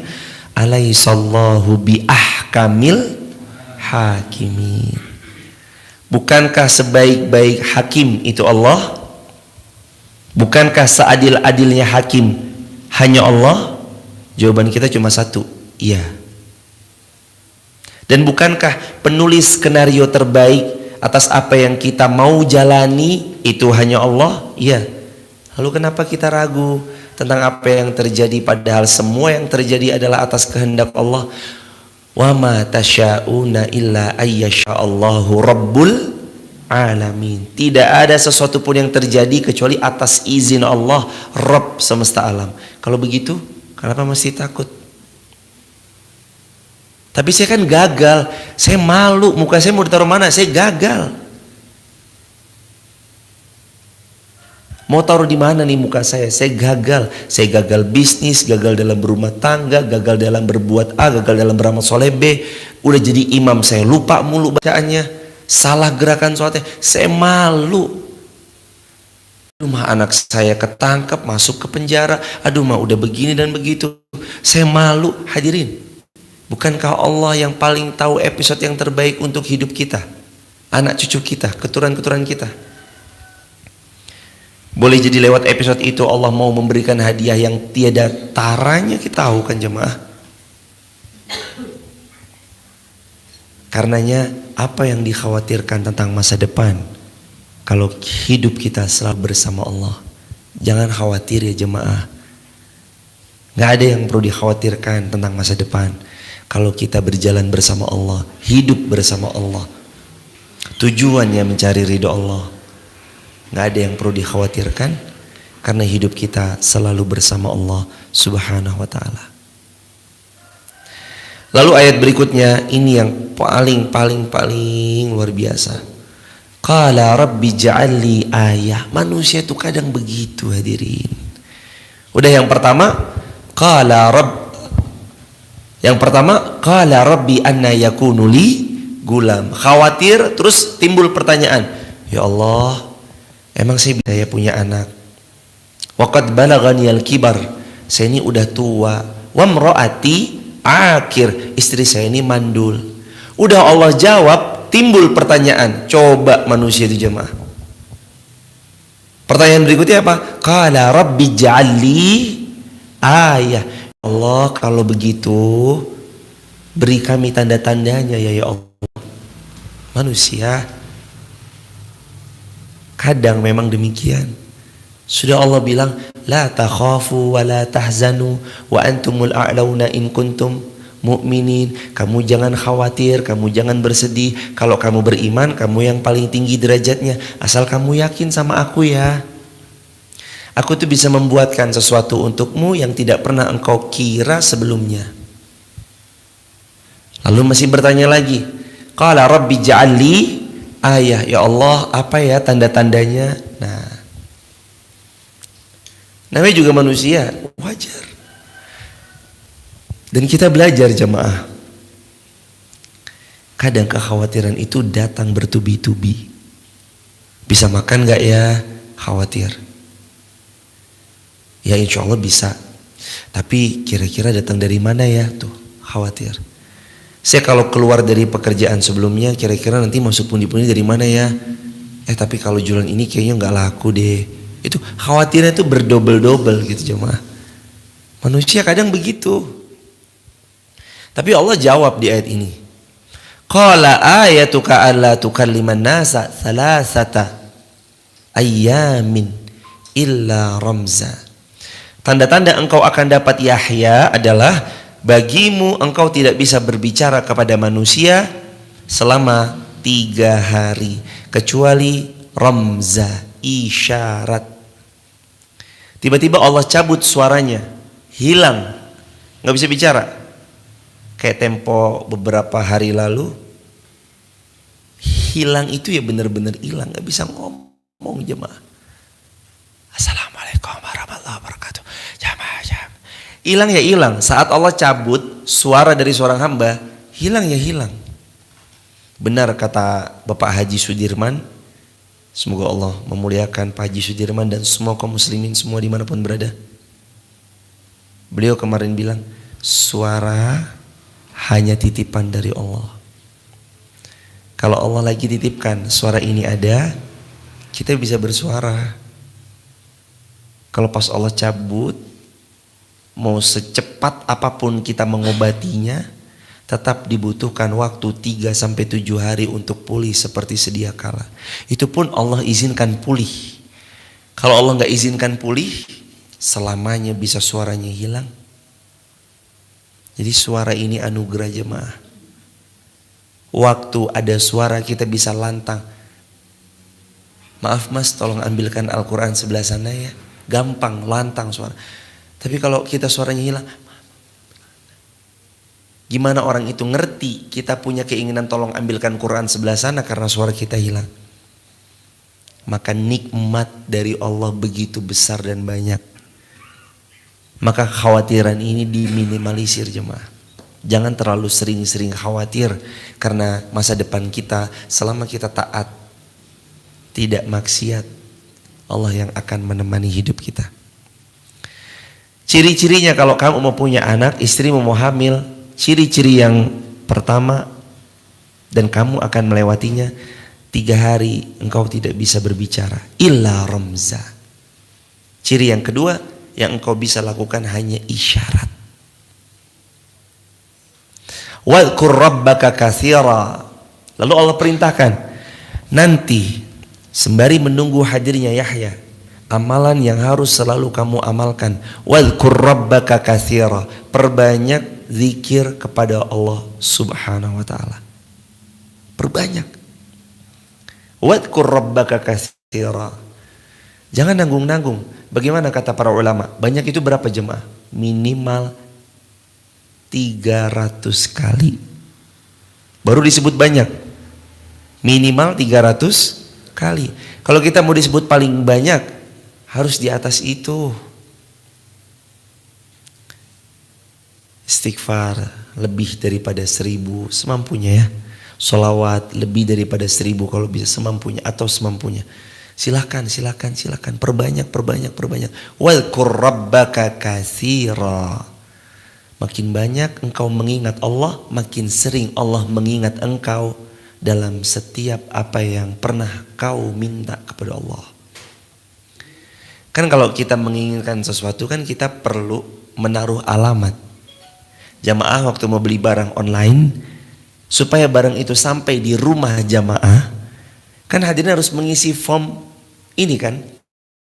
Alaihissallahu biahkamil hakimin. Bukankah sebaik-baik hakim itu Allah? Bukankah seadil-adilnya hakim hanya Allah? Jawaban kita cuma satu, iya. Dan bukankah penulis skenario terbaik atas apa yang kita mau jalani itu hanya Allah? Iya. Lalu kenapa kita ragu tentang apa yang terjadi, padahal semua yang terjadi adalah atas kehendak Allah? Wa ma tasya'una illa ayyasha'allahu rabbul alamin. Tidak ada sesuatu pun yang terjadi kecuali atas izin Allah, Rabb semesta alam. Kalau begitu, kenapa mesti takut? Tapi saya kan gagal, saya malu, muka saya mau ditaruh mana? Saya gagal. Mau taruh di mana nih muka saya? Saya gagal. Saya gagal bisnis, gagal dalam berumah tangga, gagal dalam berbuat A, gagal dalam beramal soleh B. Udah jadi imam, saya lupa mulu bacaannya, salah gerakan sholatnya. Saya malu. Aduh mah anak saya ketangkep, masuk ke penjara. Aduh mah udah begini dan begitu. Saya malu. Hadirin, bukankah Allah yang paling tahu episode yang terbaik untuk hidup kita, anak cucu kita, keturunan-keturunan kita? Boleh jadi lewat episode itu Allah mau memberikan hadiah yang tiada taranya, kita tahu kan jemaah. Karenanya apa yang dikhawatirkan tentang masa depan kalau hidup kita selalu bersama Allah? Jangan khawatir ya jemaah. Gak ada yang perlu dikhawatirkan tentang masa depan kalau kita berjalan bersama Allah, hidup bersama Allah. Tujuannya mencari ridho Allah. Gak ada yang perlu dikhawatirkan karena hidup kita selalu bersama Allah Subhanahu wa ta'ala. Lalu ayat berikutnya ini yang paling luar biasa. Qala rabbi ja'alli ayah. Manusia itu kadang begitu hadirin. Udah yang pertama, qala rabbi anna yakunu li gulam. Khawatir, terus timbul pertanyaan, ya Allah, emang saya punya anak? Waqad balaghani al-kibar, saya ini udah tua. Wa mraati akir, istri saya ini mandul. Udah Allah jawab, timbul pertanyaan. Coba manusia itu jemaah. Pertanyaan berikutnya apa? Qala rabbi ja'alli ayah. Allah, kalau begitu beri kami tanda-tandanya ya Allah. Manusia kadang memang demikian. Sudah Allah bilang, la takhafu wa la tahzanu wa antumul a'launa in kuntum mu'minin. Kamu jangan khawatir, kamu jangan bersedih. Kalau kamu beriman, kamu yang paling tinggi derajatnya. Asal kamu yakin sama aku ya. Aku tuh bisa membuatkan sesuatu untukmu yang tidak pernah engkau kira sebelumnya. Lalu masih bertanya lagi. Qala rabbi ja'alli ayah. Ya Allah, apa ya tanda-tandanya? Nah, namanya juga manusia, wajar. Dan kita belajar jemaah. Kadang kekhawatiran itu datang bertubi-tubi. Bisa makan gak ya? Khawatir. Ya insya Allah bisa. Tapi kira-kira datang dari mana ya? Tuh, khawatir. Saya kalau keluar dari pekerjaan sebelumnya, kira-kira nanti masuk pundi-pundi dari mana ya? Tapi kalau jualan ini kayaknya gak laku deh. Itu khawatirnya itu berdobel-dobel gitu jemaah. Manusia kadang begitu. Tapi Allah jawab di ayat ini. Qala ayatuka alla tukalliman nasa salasata ayyamin illa ramza. Tanda-tanda engkau akan dapat Yahya adalah bagimu engkau tidak bisa berbicara kepada manusia selama 3 hari kecuali ramza, isyarat. Tiba-tiba Allah cabut suaranya, hilang, nggak bisa bicara. Kayak tempo beberapa hari lalu, hilang itu ya benar-benar hilang, nggak bisa ngomong jemaah. Assalamualaikum warahmatullahi wabarakatuh. Hilang ya hilang. Saat Allah cabut suara dari seorang hamba, hilang ya hilang. Benar kata Bapak Haji Sudirman. Semoga Allah memuliakan Pak Haji Sudirman dan semua kaum muslimin semua dimanapun berada. Beliau kemarin bilang, suara hanya titipan dari Allah. Kalau Allah lagi titipkan suara ini ada, kita bisa bersuara. Kalau pas Allah cabut, mau secepat apapun kita mengobatinya, tetap dibutuhkan waktu 3-7 hari untuk pulih seperti sedia kala. Itu pun Allah izinkan pulih. Kalau Allah nggak izinkan pulih, selamanya bisa suaranya hilang. Jadi suara ini anugerah jemaah. Waktu ada suara kita bisa lantang. Maaf mas, tolong ambilkan Al-Quran sebelah sana ya. Gampang, lantang suara. Tapi kalau kita suaranya hilang, gimana orang itu ngerti kita punya keinginan tolong ambilkan Quran sebelah sana karena suara kita hilang. Maka nikmat dari Allah begitu besar dan banyak. Maka kekhawatiran ini diminimalisir jemaah. Jangan terlalu sering-sering khawatir karena masa depan kita selama kita taat, tidak maksiat, Allah yang akan menemani hidup kita. Ciri-cirinya kalau kamu mau punya anak, istri mau hamil, ciri-ciri yang pertama dan kamu akan melewatinya, 3 hari engkau tidak bisa berbicara illa ramza. Ciri yang kedua yang engkau bisa lakukan hanya isyarat. Wadhkur rabbaka katsira. Lalu Allah perintahkan, nanti sembari menunggu hadirnya Yahya, amalan yang harus selalu kamu amalkan, wadhkur rabbaka katsira, perbanyak zikir kepada Allah Subhanahu wa taala. Perbanyak. Wadhkur rabbaka katsira. Jangan nanggung-nanggung. Bagaimana kata para ulama? Banyak itu berapa jemaah? Minimal 300 kali. Baru disebut banyak. Minimal 300 kali. Kalau kita mau disebut paling banyak, harus di atas itu. Istighfar lebih daripada 1000 semampunya ya. Sholawat lebih daripada 1000 kalau bisa semampunya atau semampunya. Silakan. Perbanyak. Wadhkur rabbaka katsira. Makin banyak engkau mengingat Allah, makin sering Allah mengingat engkau dalam setiap apa yang pernah kau minta kepada Allah. Kan kalau kita menginginkan sesuatu kan kita perlu menaruh alamat. Jamaah waktu mau beli barang online, supaya barang itu sampai di rumah jamaah, kan hadirin harus mengisi form ini kan,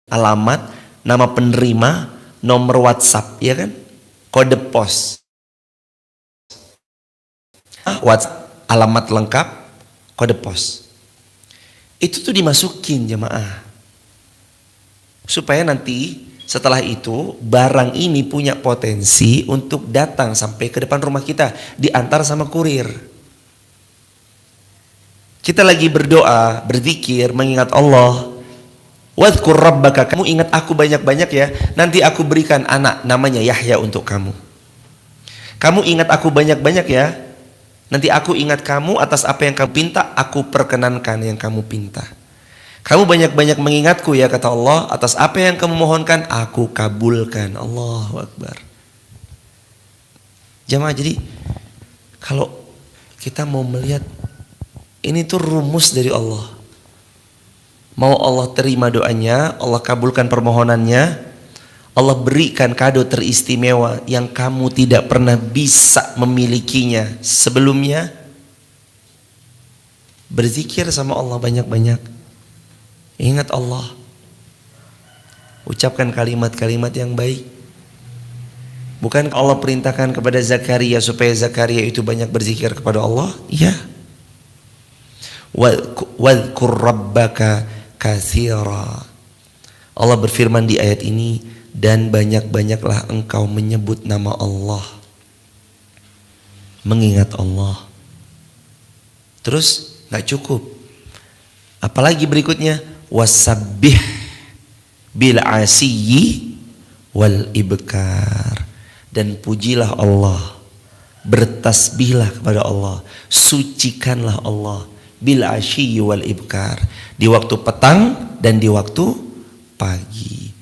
alamat, nama penerima, nomor WhatsApp, ya kan, kode pos, WhatsApp, alamat lengkap, kode pos. Itu tuh dimasukin jemaah, supaya nanti setelah itu barang ini punya potensi untuk datang sampai ke depan rumah kita, diantar sama kurir. Kita lagi berdoa, berzikir, mengingat Allah. Wadhkur rabbaka, kamu ingat aku banyak-banyak ya, nanti aku berikan anak namanya Yahya untuk kamu. Kamu ingat aku banyak-banyak ya, nanti aku ingat kamu atas apa yang kamu pinta, aku perkenankan yang kamu pinta. Kamu banyak-banyak mengingatku ya, kata Allah, atas apa yang kamu mohonkan, aku kabulkan. Allahu Akbar. Jamaah, jadi kalau kita mau melihat, ini tuh rumus dari Allah. Mau Allah terima doanya, Allah kabulkan permohonannya, Allah berikan kado teristimewa yang kamu tidak pernah bisa memilikinya sebelumnya. Berzikir sama Allah banyak-banyak. Ingat Allah. Ucapkan kalimat-kalimat yang baik. Bukan Allah perintahkan kepada Zakaria supaya Zakaria itu banyak berzikir kepada Allah? Iya. Wadhkur rabbaka katsira. Allah berfirman di ayat ini, dan banyak-banyaklah engkau menyebut nama Allah, mengingat Allah. Terus gak cukup, apalagi berikutnya, wasabbih bil asiyyi wal ibkar, dan pujilah Allah, bertasbihlah kepada Allah, sucikanlah Allah, bil asyi wal ibkar, di waktu petang dan di waktu pagi.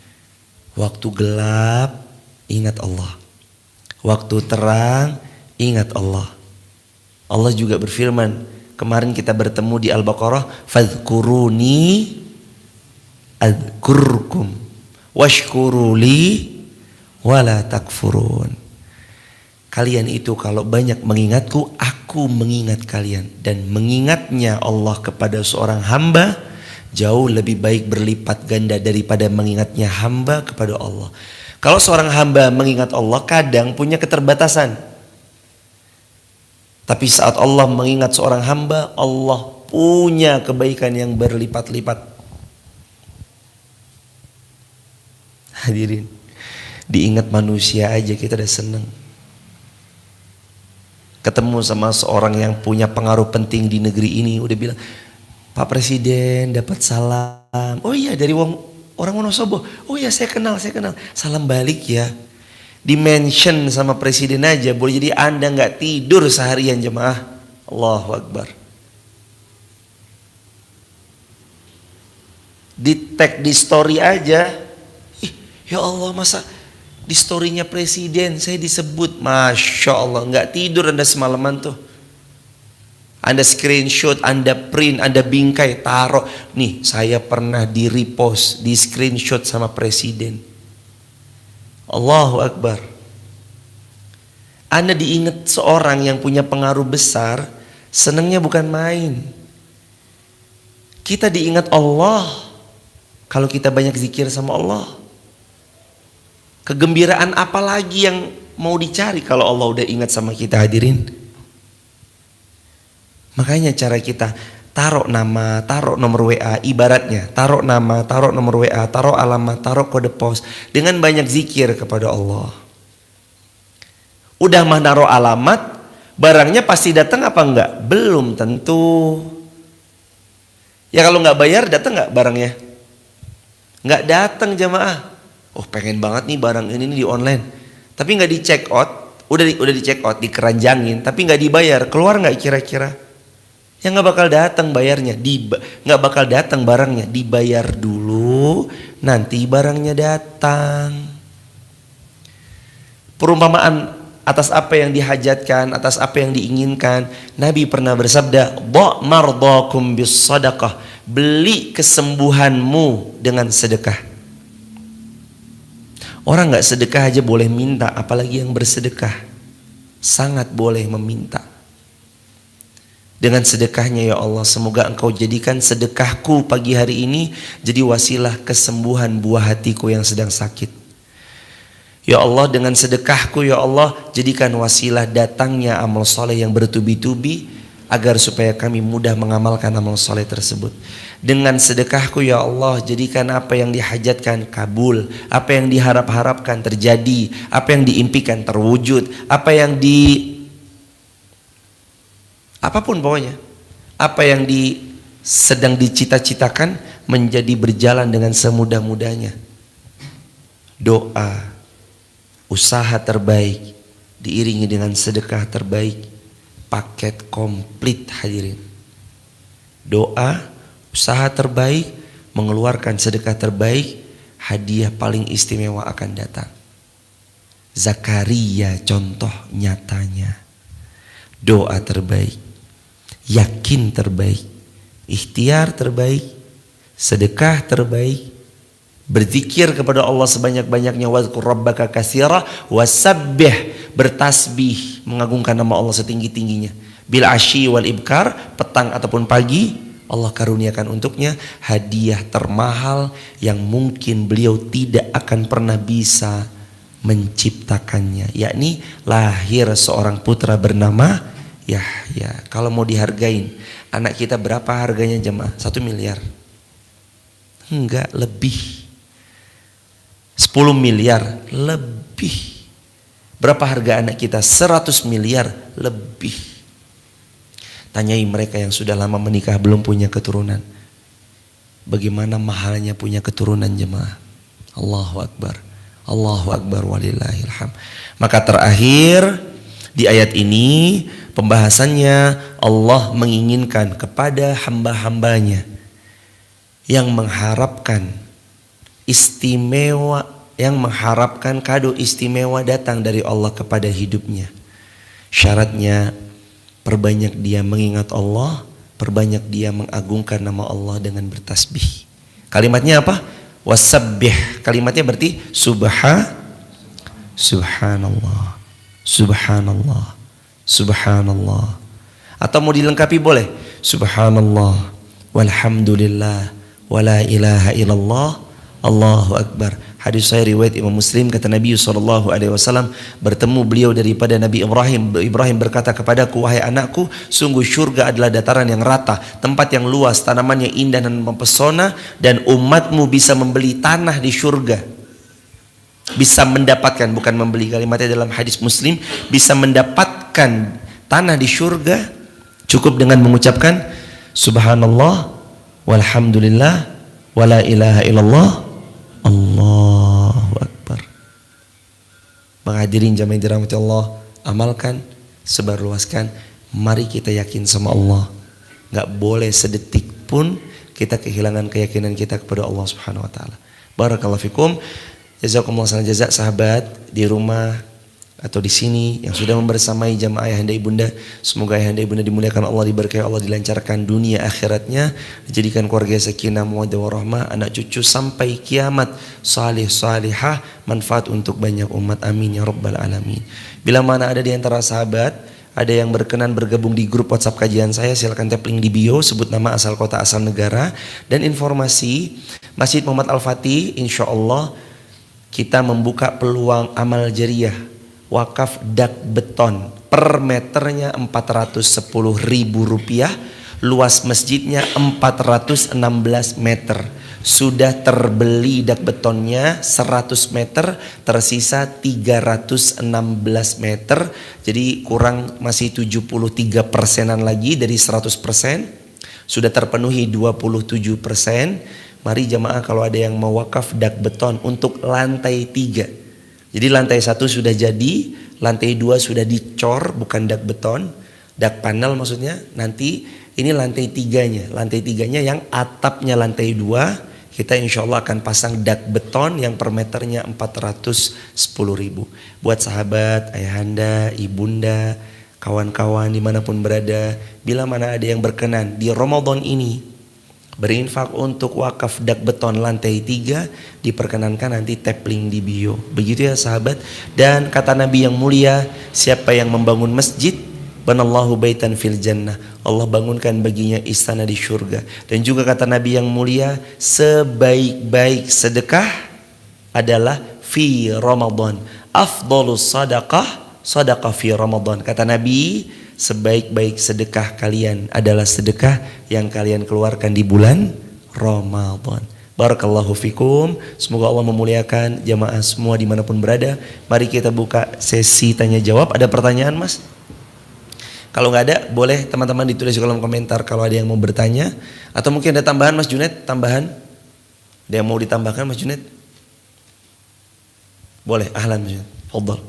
Waktu gelap ingat Allah, waktu terang ingat Allah. Allah juga berfirman, kemarin kita bertemu di Al-Baqarah, fadhkuruni adzkurkum washkuruli wala takfurun. kalian itu kalau banyak mengingatku, aku mengingat kalian. Dan mengingatnya Allah kepada seorang hamba jauh lebih baik berlipat ganda daripada mengingatnya hamba kepada Allah. Kalau seorang hamba mengingat Allah kadang punya keterbatasan. Tapi saat Allah mengingat seorang hamba, Allah punya kebaikan yang berlipat-lipat. Hadirin, diingat manusia aja kita udah seneng. Ketemu sama seorang yang punya pengaruh penting di negeri ini, udah bilang, Pak Presiden dapat salam. Oh iya, dari orang Wonosobo. Oh iya, saya kenal. Salam balik ya. Dimention sama presiden aja, boleh jadi Anda nggak tidur seharian jemaah. Allahu Akbar. Di tag di story aja. Ya Allah, masa di storynya presiden saya disebut. Masya Allah, nggak tidur Anda semalaman tuh. Anda screenshot, Anda print, Anda bingkai, taruh. Nih, saya pernah di repost, di screenshot sama presiden. Allahu Akbar. Anda diingat seorang yang punya pengaruh besar, senangnya bukan main. Kita diingat Allah kalau kita banyak zikir sama Allah. Kegembiraan apa lagi yang mau dicari kalau Allah udah ingat sama kita, hadirin? Makanya cara kita taruh nama, taruh nomor WA, ibaratnya taruh nama, taruh nomor WA, taruh alamat, taruh kode pos dengan banyak zikir kepada Allah. Udah mah naruh alamat, barangnya pasti datang apa enggak? Belum tentu. Ya kalau nggak bayar datang nggak barangnya? Nggak datang jamaah. Oh pengen banget nih barang ini di online, tapi nggak di check out, udah di check out, dikeranjangin, tapi nggak dibayar, keluar nggak kira-kira? Yang nggak bakal datang bayarnya, nggak bakal datang barangnya, dibayar dulu, nanti barangnya datang. Perumpamaan atas apa yang dihajatkan, atas apa yang diinginkan, Nabi pernah bersabda, "Dha' mardakum bis sadaqah." Beli kesembuhanmu dengan sedekah. Orang nggak sedekah aja boleh minta, apalagi yang bersedekah. Sangat boleh meminta. Dengan sedekahnya ya Allah, semoga engkau jadikan sedekahku pagi hari ini jadi wasilah kesembuhan buah hatiku yang sedang sakit. Ya Allah, dengan sedekahku ya Allah, jadikan wasilah datangnya amal soleh yang bertubi-tubi agar supaya kami mudah mengamalkan amal soleh tersebut. Dengan sedekahku ya Allah, jadikan apa yang dihajatkan kabul, apa yang diharap-harapkan terjadi, apa yang diimpikan terwujud, apapun pokoknya, apa yang sedang dicita-citakan menjadi berjalan dengan semudah-mudahnya. Doa, usaha terbaik diiringi dengan sedekah terbaik, paket komplit hadirin. Doa, usaha terbaik, mengeluarkan sedekah terbaik, hadiah paling istimewa akan datang. Zakaria contoh nyatanya. Doa terbaik, yakin terbaik, ikhtiar terbaik, sedekah terbaik, berzikir kepada Allah sebanyak-banyaknya, wazkur rabbaka katsira, wasabbih, bertasbih, mengagungkan nama Allah setinggi-tingginya. Bil asyi wal ibkar, petang ataupun pagi, Allah karuniakan untuknya hadiah termahal yang mungkin beliau tidak akan pernah bisa menciptakannya, yakni lahir seorang putra bernama Yahya. Kalau mau dihargain, anak kita berapa harganya jemaah? 1 miliar? Enggak, lebih. 10 miliar? Lebih. Berapa harga anak kita? 100 miliar? Lebih. Tanyai mereka yang sudah lama menikah belum punya keturunan, bagaimana mahalnya punya keturunan jemaah. Allahu Akbar, Allahu Akbar walillahilham. Maka terakhir di ayat ini pembahasannya, Allah menginginkan kepada hamba-hambanya yang mengharapkan istimewa, yang mengharapkan kado istimewa datang dari Allah kepada hidupnya. Syaratnya perbanyak dia mengingat Allah, perbanyak dia mengagungkan nama Allah dengan bertasbih. Kalimatnya apa? Wasabbih. Kalimatnya berarti subhanallah, Subhanallah, subhanallah. Atau mau dilengkapi boleh. Subhanallah, walhamdulillah, wala ilaha illallah, Allahu Akbar. Hadis saya riwayat Imam Muslim, kata Nabi SAW, bertemu beliau daripada Nabi Ibrahim. Ibrahim berkata kepadaku, wahai anakku, sungguh syurga adalah dataran yang rata, tempat yang luas, tanamannya indah dan mempesona, dan umatmu bisa membeli tanah di syurga. Bisa mendapatkan, bukan membeli, kalimatnya dalam hadis Muslim, bisa mendapatkan tanah di syurga cukup dengan mengucapkan subhanallah, walhamdulillah, wala ilaha illallah, Allahu Akbar. Bang hadirin jamaah yang dirahmati Allah, amalkan, sebarluaskan. Mari kita yakin sama Allah. Gak boleh sedetik pun kita kehilangan keyakinan kita kepada Allah Subhanahu Wa Taala. Barakallahu fikum. Jazakumullah khairan jazak sahabat di rumah atau di sini yang sudah membersamai jamaah ayahanda ibunda. Semoga ayahanda ibunda dimuliakan Allah, diberkahi Allah, dilancarkan dunia akhiratnya, dijadikan keluarga sakinah mawaddah warahmah, anak cucu sampai kiamat, salih salihah, manfaat untuk banyak umat. Amin ya rabbal alamin. Bila mana ada di antara sahabat ada yang berkenan bergabung di grup WhatsApp kajian saya, silakan tap link di bio, sebut nama, asal kota, asal negara, dan informasi Masjid Muhammad Al-Fatih. Insyaallah kita membuka peluang amal jariah wakaf dak beton, per meternya Rp410.000, luas masjidnya 416 meter. Sudah terbeli dak betonnya 100 meter, tersisa 316 meter, jadi kurang masih 73%-an lagi dari 100%. Sudah terpenuhi 27%. Mari jamaah kalau ada yang mau wakaf dak beton untuk lantai 3. Jadi lantai 1 sudah jadi, lantai 2 sudah dicor, bukan dak beton, dak panel maksudnya. Nanti ini lantai 3-nya, lantai 3-nya yang atapnya lantai 2, kita insya Allah akan pasang dak beton yang per meternya 410.000. Buat sahabat, ayahanda, ibunda, kawan-kawan dimanapun berada, bila mana ada yang berkenan di Ramadan ini berinfak untuk wakaf dak beton lantai 3, diperkenankan nanti tap link di bio. Begitu ya sahabat. Dan kata Nabi yang mulia, siapa yang membangun masjid, banallahu baitan fil jannah, Allah bangunkan baginya istana di surga. Dan juga kata Nabi yang mulia, sebaik-baik sedekah adalah fi Ramadan, afdhalus sadaqah sadaqah fi Ramadan. Kata Nabi, sebaik-baik sedekah kalian adalah sedekah yang kalian keluarkan di bulan Ramadan. Barakallahu fikum. Semoga Allah memuliakan jamaah semua dimanapun berada. Mari kita buka sesi tanya jawab. Ada pertanyaan mas? Kalau nggak ada, boleh teman-teman ditulis di kolom komentar kalau ada yang mau bertanya. Atau mungkin ada tambahan mas Junaid, tambahan? Ada yang mau ditambahkan mas Junaid? Boleh, ahlan mas Junaid. Fadhal.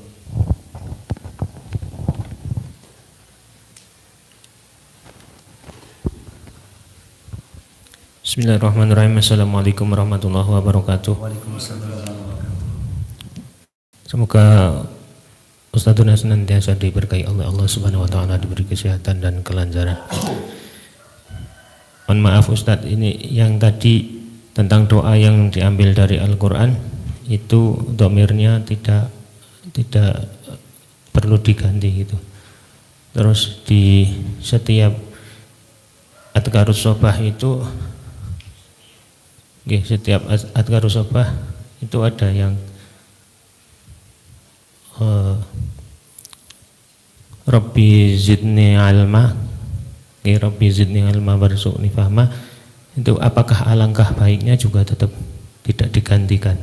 Bismillahirrahmanirrahim. Assalamualaikum warahmatullahi wabarakatuh. Semoga Ustadzuna senantiasa diberkahi oleh Allah Subhanahu wa taala, diberi kesehatan dan kelancaran. Mohon maaf Ustadz, ini yang tadi tentang doa yang diambil dari Al-Qur'an itu dhamirnya tidak perlu diganti gitu. Terus di setiap adkarus sobah itu, setiap adkarus sobah itu ada yang Rabbi zidni ilma, Rabbi zidni ilma warzuqni fahma, itu apakah alangkah baiknya juga tetap tidak digantikan?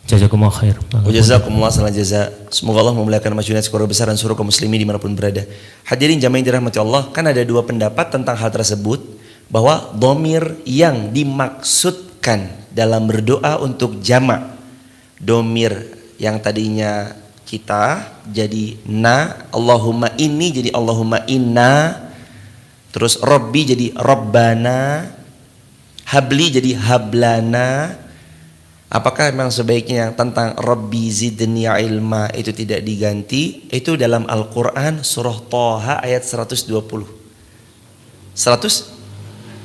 Jazakumullah khair. Jazakumullah khairan jazak. Semoga Allah memuliakan Mas Junaid sekeluarga besar dan seluruh kaum muslimin dimanapun berada. Hadirin jamaah yang dirahmati Allah, kan ada dua pendapat tentang hal tersebut, bahwa dhamir yang dimaksudkan dalam berdoa untuk jamak, dhamir yang tadinya kita jadi na, Allahumma inni jadi Allahumma inna, terus Rabbi jadi Rabbana, Habli jadi Hablana. Apakah memang sebaiknya yang tentang Rabbi zidni ilma itu tidak diganti? Itu dalam Al-Quran surah Toha ayat 120. 100?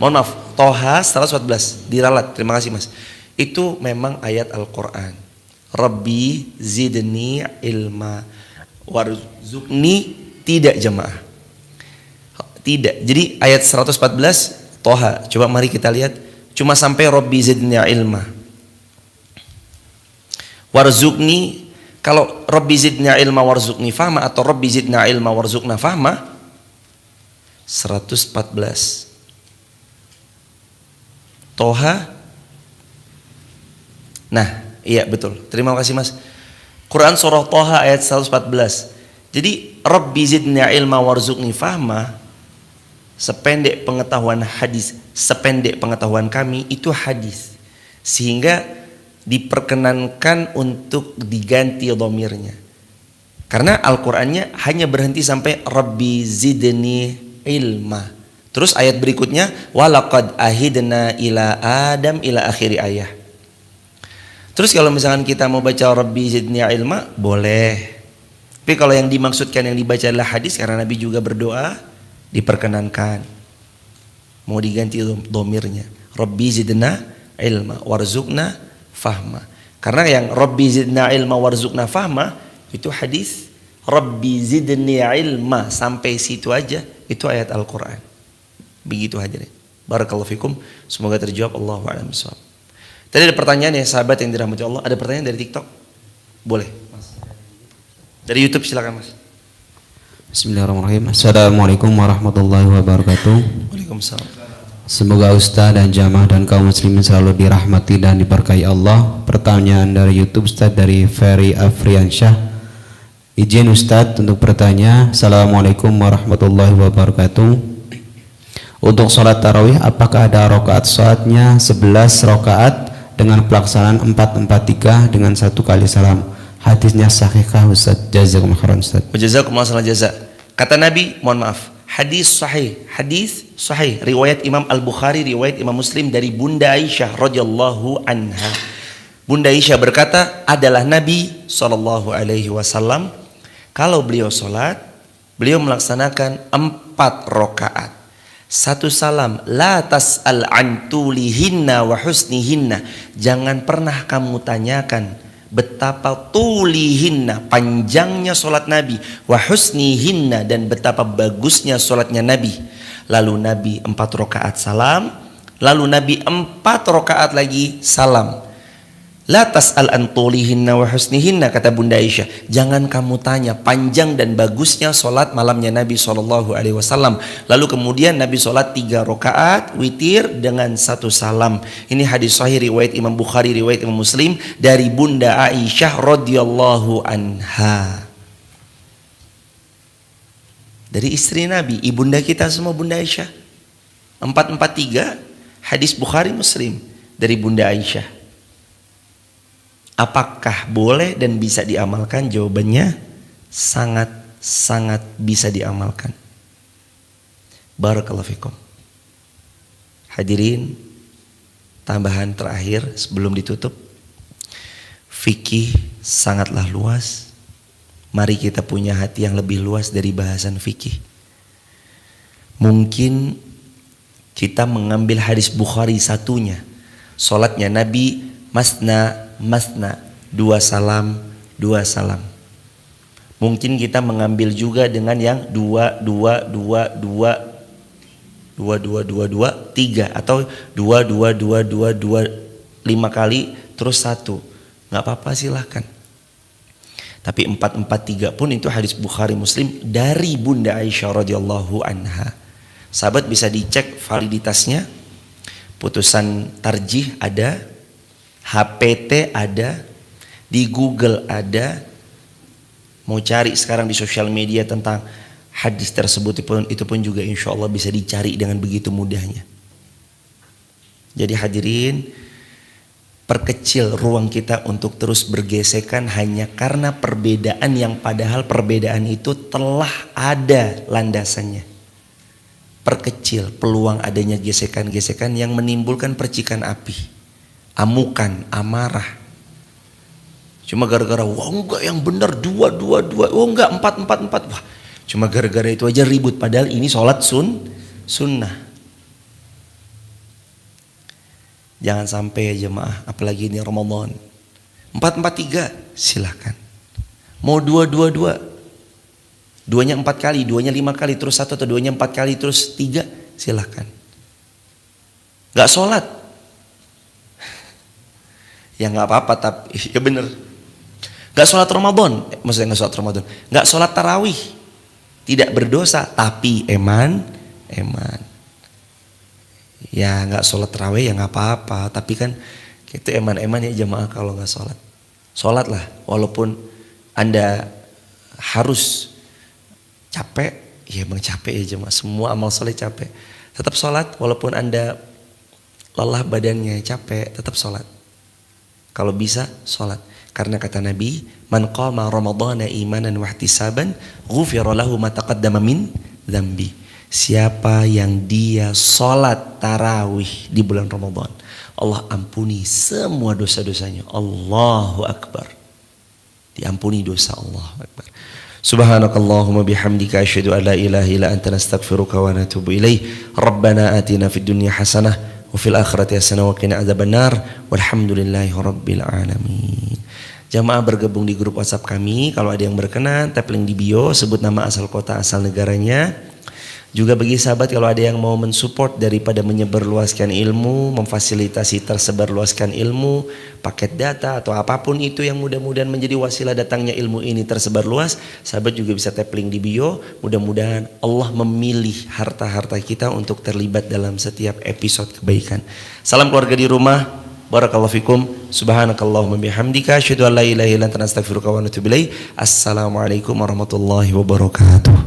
Mohon maaf, Toha 114. Diralat, terima kasih mas. Itu memang ayat Al-Quran. Rabbi zidni ilma. warzuqni tidak jemaah. Tidak. Jadi ayat 114 Toha. Coba mari kita lihat. Cuma sampai Rabbi zidni ilma. Warzuqni, kalau Rabbi zidni ilma warzuqni fahma atau Rabbi zidni ilma warzuqna fahma 114. Toha. Nah, iya betul. Terima kasih Mas. Quran surah Toha ayat 114. Jadi Rabbi zidni ilma warzuqni fahma, sependek pengetahuan hadis, sependek pengetahuan kami itu hadis, sehingga diperkenankan untuk diganti dhamirnya. Karena Al-Qur'annya hanya berhenti sampai Rabbi zidni ilma. Terus ayat berikutnya walaqad ahidna ila Adam ila akhiri ayah. Terus kalau misalkan kita mau baca Rabbi zidni ilma boleh. Tapi kalau yang dimaksudkan yang dibaca adalah hadis karena Nabi juga berdoa, diperkenankan. Mau diganti dhamirnya. Rabbi zidna ilma warzuqna fahma. Karena yang Rabbi zidna ilma warzuqna fahma itu hadis. Rabbi zidni ilma sampai situ aja itu ayat Al-Qur'an. Begitu hadirin. Barakallahu fikum. Semoga terjawab. Allahu a'lam bishawab. Tadi ada pertanyaan ya sahabat yang dirahmati Allah. Ada pertanyaan dari TikTok? Boleh. Dari YouTube silakan Mas. Bismillahirrahmanirrahim. Assalamualaikum warahmatullahi wabarakatuh. Waalaikumsalam. Semoga Ustaz dan jamaah dan kaum muslimin selalu dirahmati dan diberkahi Allah. Pertanyaan dari YouTube Ustaz dari Ferry Afriansyah. Izin Ustaz untuk bertanya. Assalamualaikum warahmatullahi wabarakatuh. Untuk sholat tarawih apakah ada rakaat sholatnya 11 rakaat dengan pelaksanaan 4-4-3 dengan 1 kali salam? Hadisnya sahihkah Ustaz? Jazakumullah khairan Ustaz. Jazakumullah jaza. Kata Nabi, mohon maaf, hadis sahih riwayat Imam Al-Bukhari, riwayat Imam Muslim dari Bunda Aisyah radhiyallahu anha. Bunda Aisyah berkata, adalah Nabi SAW kalau beliau sholat, beliau melaksanakan 4 rakaat. 1 salam, la tas'al an tulihinna wa husnihinna. Jangan pernah kamu tanyakan betapa tulihinna, panjangnya solat Nabi, wa husnihinna, dan betapa bagusnya solatnya Nabi. Lalu Nabi 4 rakaat salam, lalu Nabi 4 rakaat lagi salam. La tas'al an tulihinna wa husnihinna, kata Bunda Aisyah, jangan kamu tanya panjang dan bagusnya solat malamnya Nabi SAW. Lalu kemudian Nabi solat 3 rakaat witir dengan 1 salam. Ini hadis sahih riwayat Imam Bukhari, riwayat Imam Muslim dari Bunda Aisyah radhiyallahu anha. Dari istri Nabi, ibunda kita semua Bunda Aisyah. 443 hadis Bukhari Muslim dari Bunda Aisyah. Apakah boleh dan bisa diamalkan? Jawabannya sangat bisa diamalkan. Barakallahu fikum. Hadirin, tambahan terakhir sebelum ditutup. Fikih sangatlah luas. Mari kita punya hati yang lebih luas dari bahasan fikih. Mungkin kita mengambil hadis Bukhari satunya. Salatnya Nabi masna 2 salam. Mungkin kita mengambil juga dengan yang 2 3 atau 2 5 kali terus 1. Nggak apa-apa, silahkan. Tapi 4-4-3 pun itu hadis Bukhari Muslim dari Bunda Aisyah radhiyallahu anha. Sahabat bisa dicek validitasnya. Putusan tarjih ada, HPT ada, di Google ada. Mau cari sekarang di sosial media tentang hadis tersebut itu pun juga insya Allah bisa dicari dengan begitu mudahnya. Jadi hadirin, perkecil ruang kita untuk terus bergesekan hanya karena perbedaan yang padahal perbedaan itu telah ada landasannya. Perkecil peluang adanya gesekan-gesekan yang menimbulkan percikan api, amukan, amarah. Cuma gara-gara wah enggak yang benar 2, oh enggak 4. Wah, cuma gara-gara itu aja ribut, padahal ini sholat sunnah. Jangan sampai ya jemaah, apalagi ini Ramadan. 4-4-3 silahkan. Mau 2-2-2 Duanya 4 kali, duanya 5 kali, terus 1 atau duanya 4 kali, terus 3, silahkan. Gak sholat, ya gak apa-apa, tapi ya bener. Gak sholat Ramadan, maksudnya gak sholat Ramadan, gak sholat tarawih, tidak berdosa, tapi eman. Ya gak sholat tarawih ya gak apa-apa, tapi kan itu eman-eman ya jamaah kalau gak sholat. Sholatlah, walaupun Anda harus capek, ya emang capek ya jemaah, semua amal soleh capek. Tetap sholat, walaupun Anda lelah badannya, capek, tetap sholat. Kalau bisa sholat, karena kata Nabi, man qama ramadhana imanan wa ihtisaban, ghufira lahu ma taqaddama min dzambi. Siapa yang dia sholat tarawih di bulan Ramadan, Allah ampuni semua dosa-dosanya. Allahu Akbar. Diampuni dosa, Allahu Akbar. Subhanakallahumma bihamdika asyhadu an la ilaha illa anta nastaghfiruka wa natubu ilaik. Rabbana atina fid dunya hasanah wa fil akhirati hasanah wa qina adzabannar. Walhamdulillahi rabbil alamin. Jamaah bergabung di grup WhatsApp kami, kalau ada yang berkenan tap link di bio, sebut nama, asal kota, asal negaranya. Juga bagi sahabat kalau ada yang mau mensupport daripada menyebarluaskan ilmu, memfasilitasi tersebarluaskan ilmu, paket data atau apapun itu yang mudah-mudahan menjadi wasilah datangnya ilmu ini tersebar luas, sahabat juga bisa tap link di bio. Mudah-mudahan Allah memilih harta-harta kita untuk terlibat dalam setiap episode kebaikan. Salam keluarga di rumah. Barakallahu fikum. Subhanakallahumma bihamdika asyhadu an la ilaha illa anta astaghfiruka wa atubu ilaik. Assalamualaikum warahmatullahi wabarakatuh.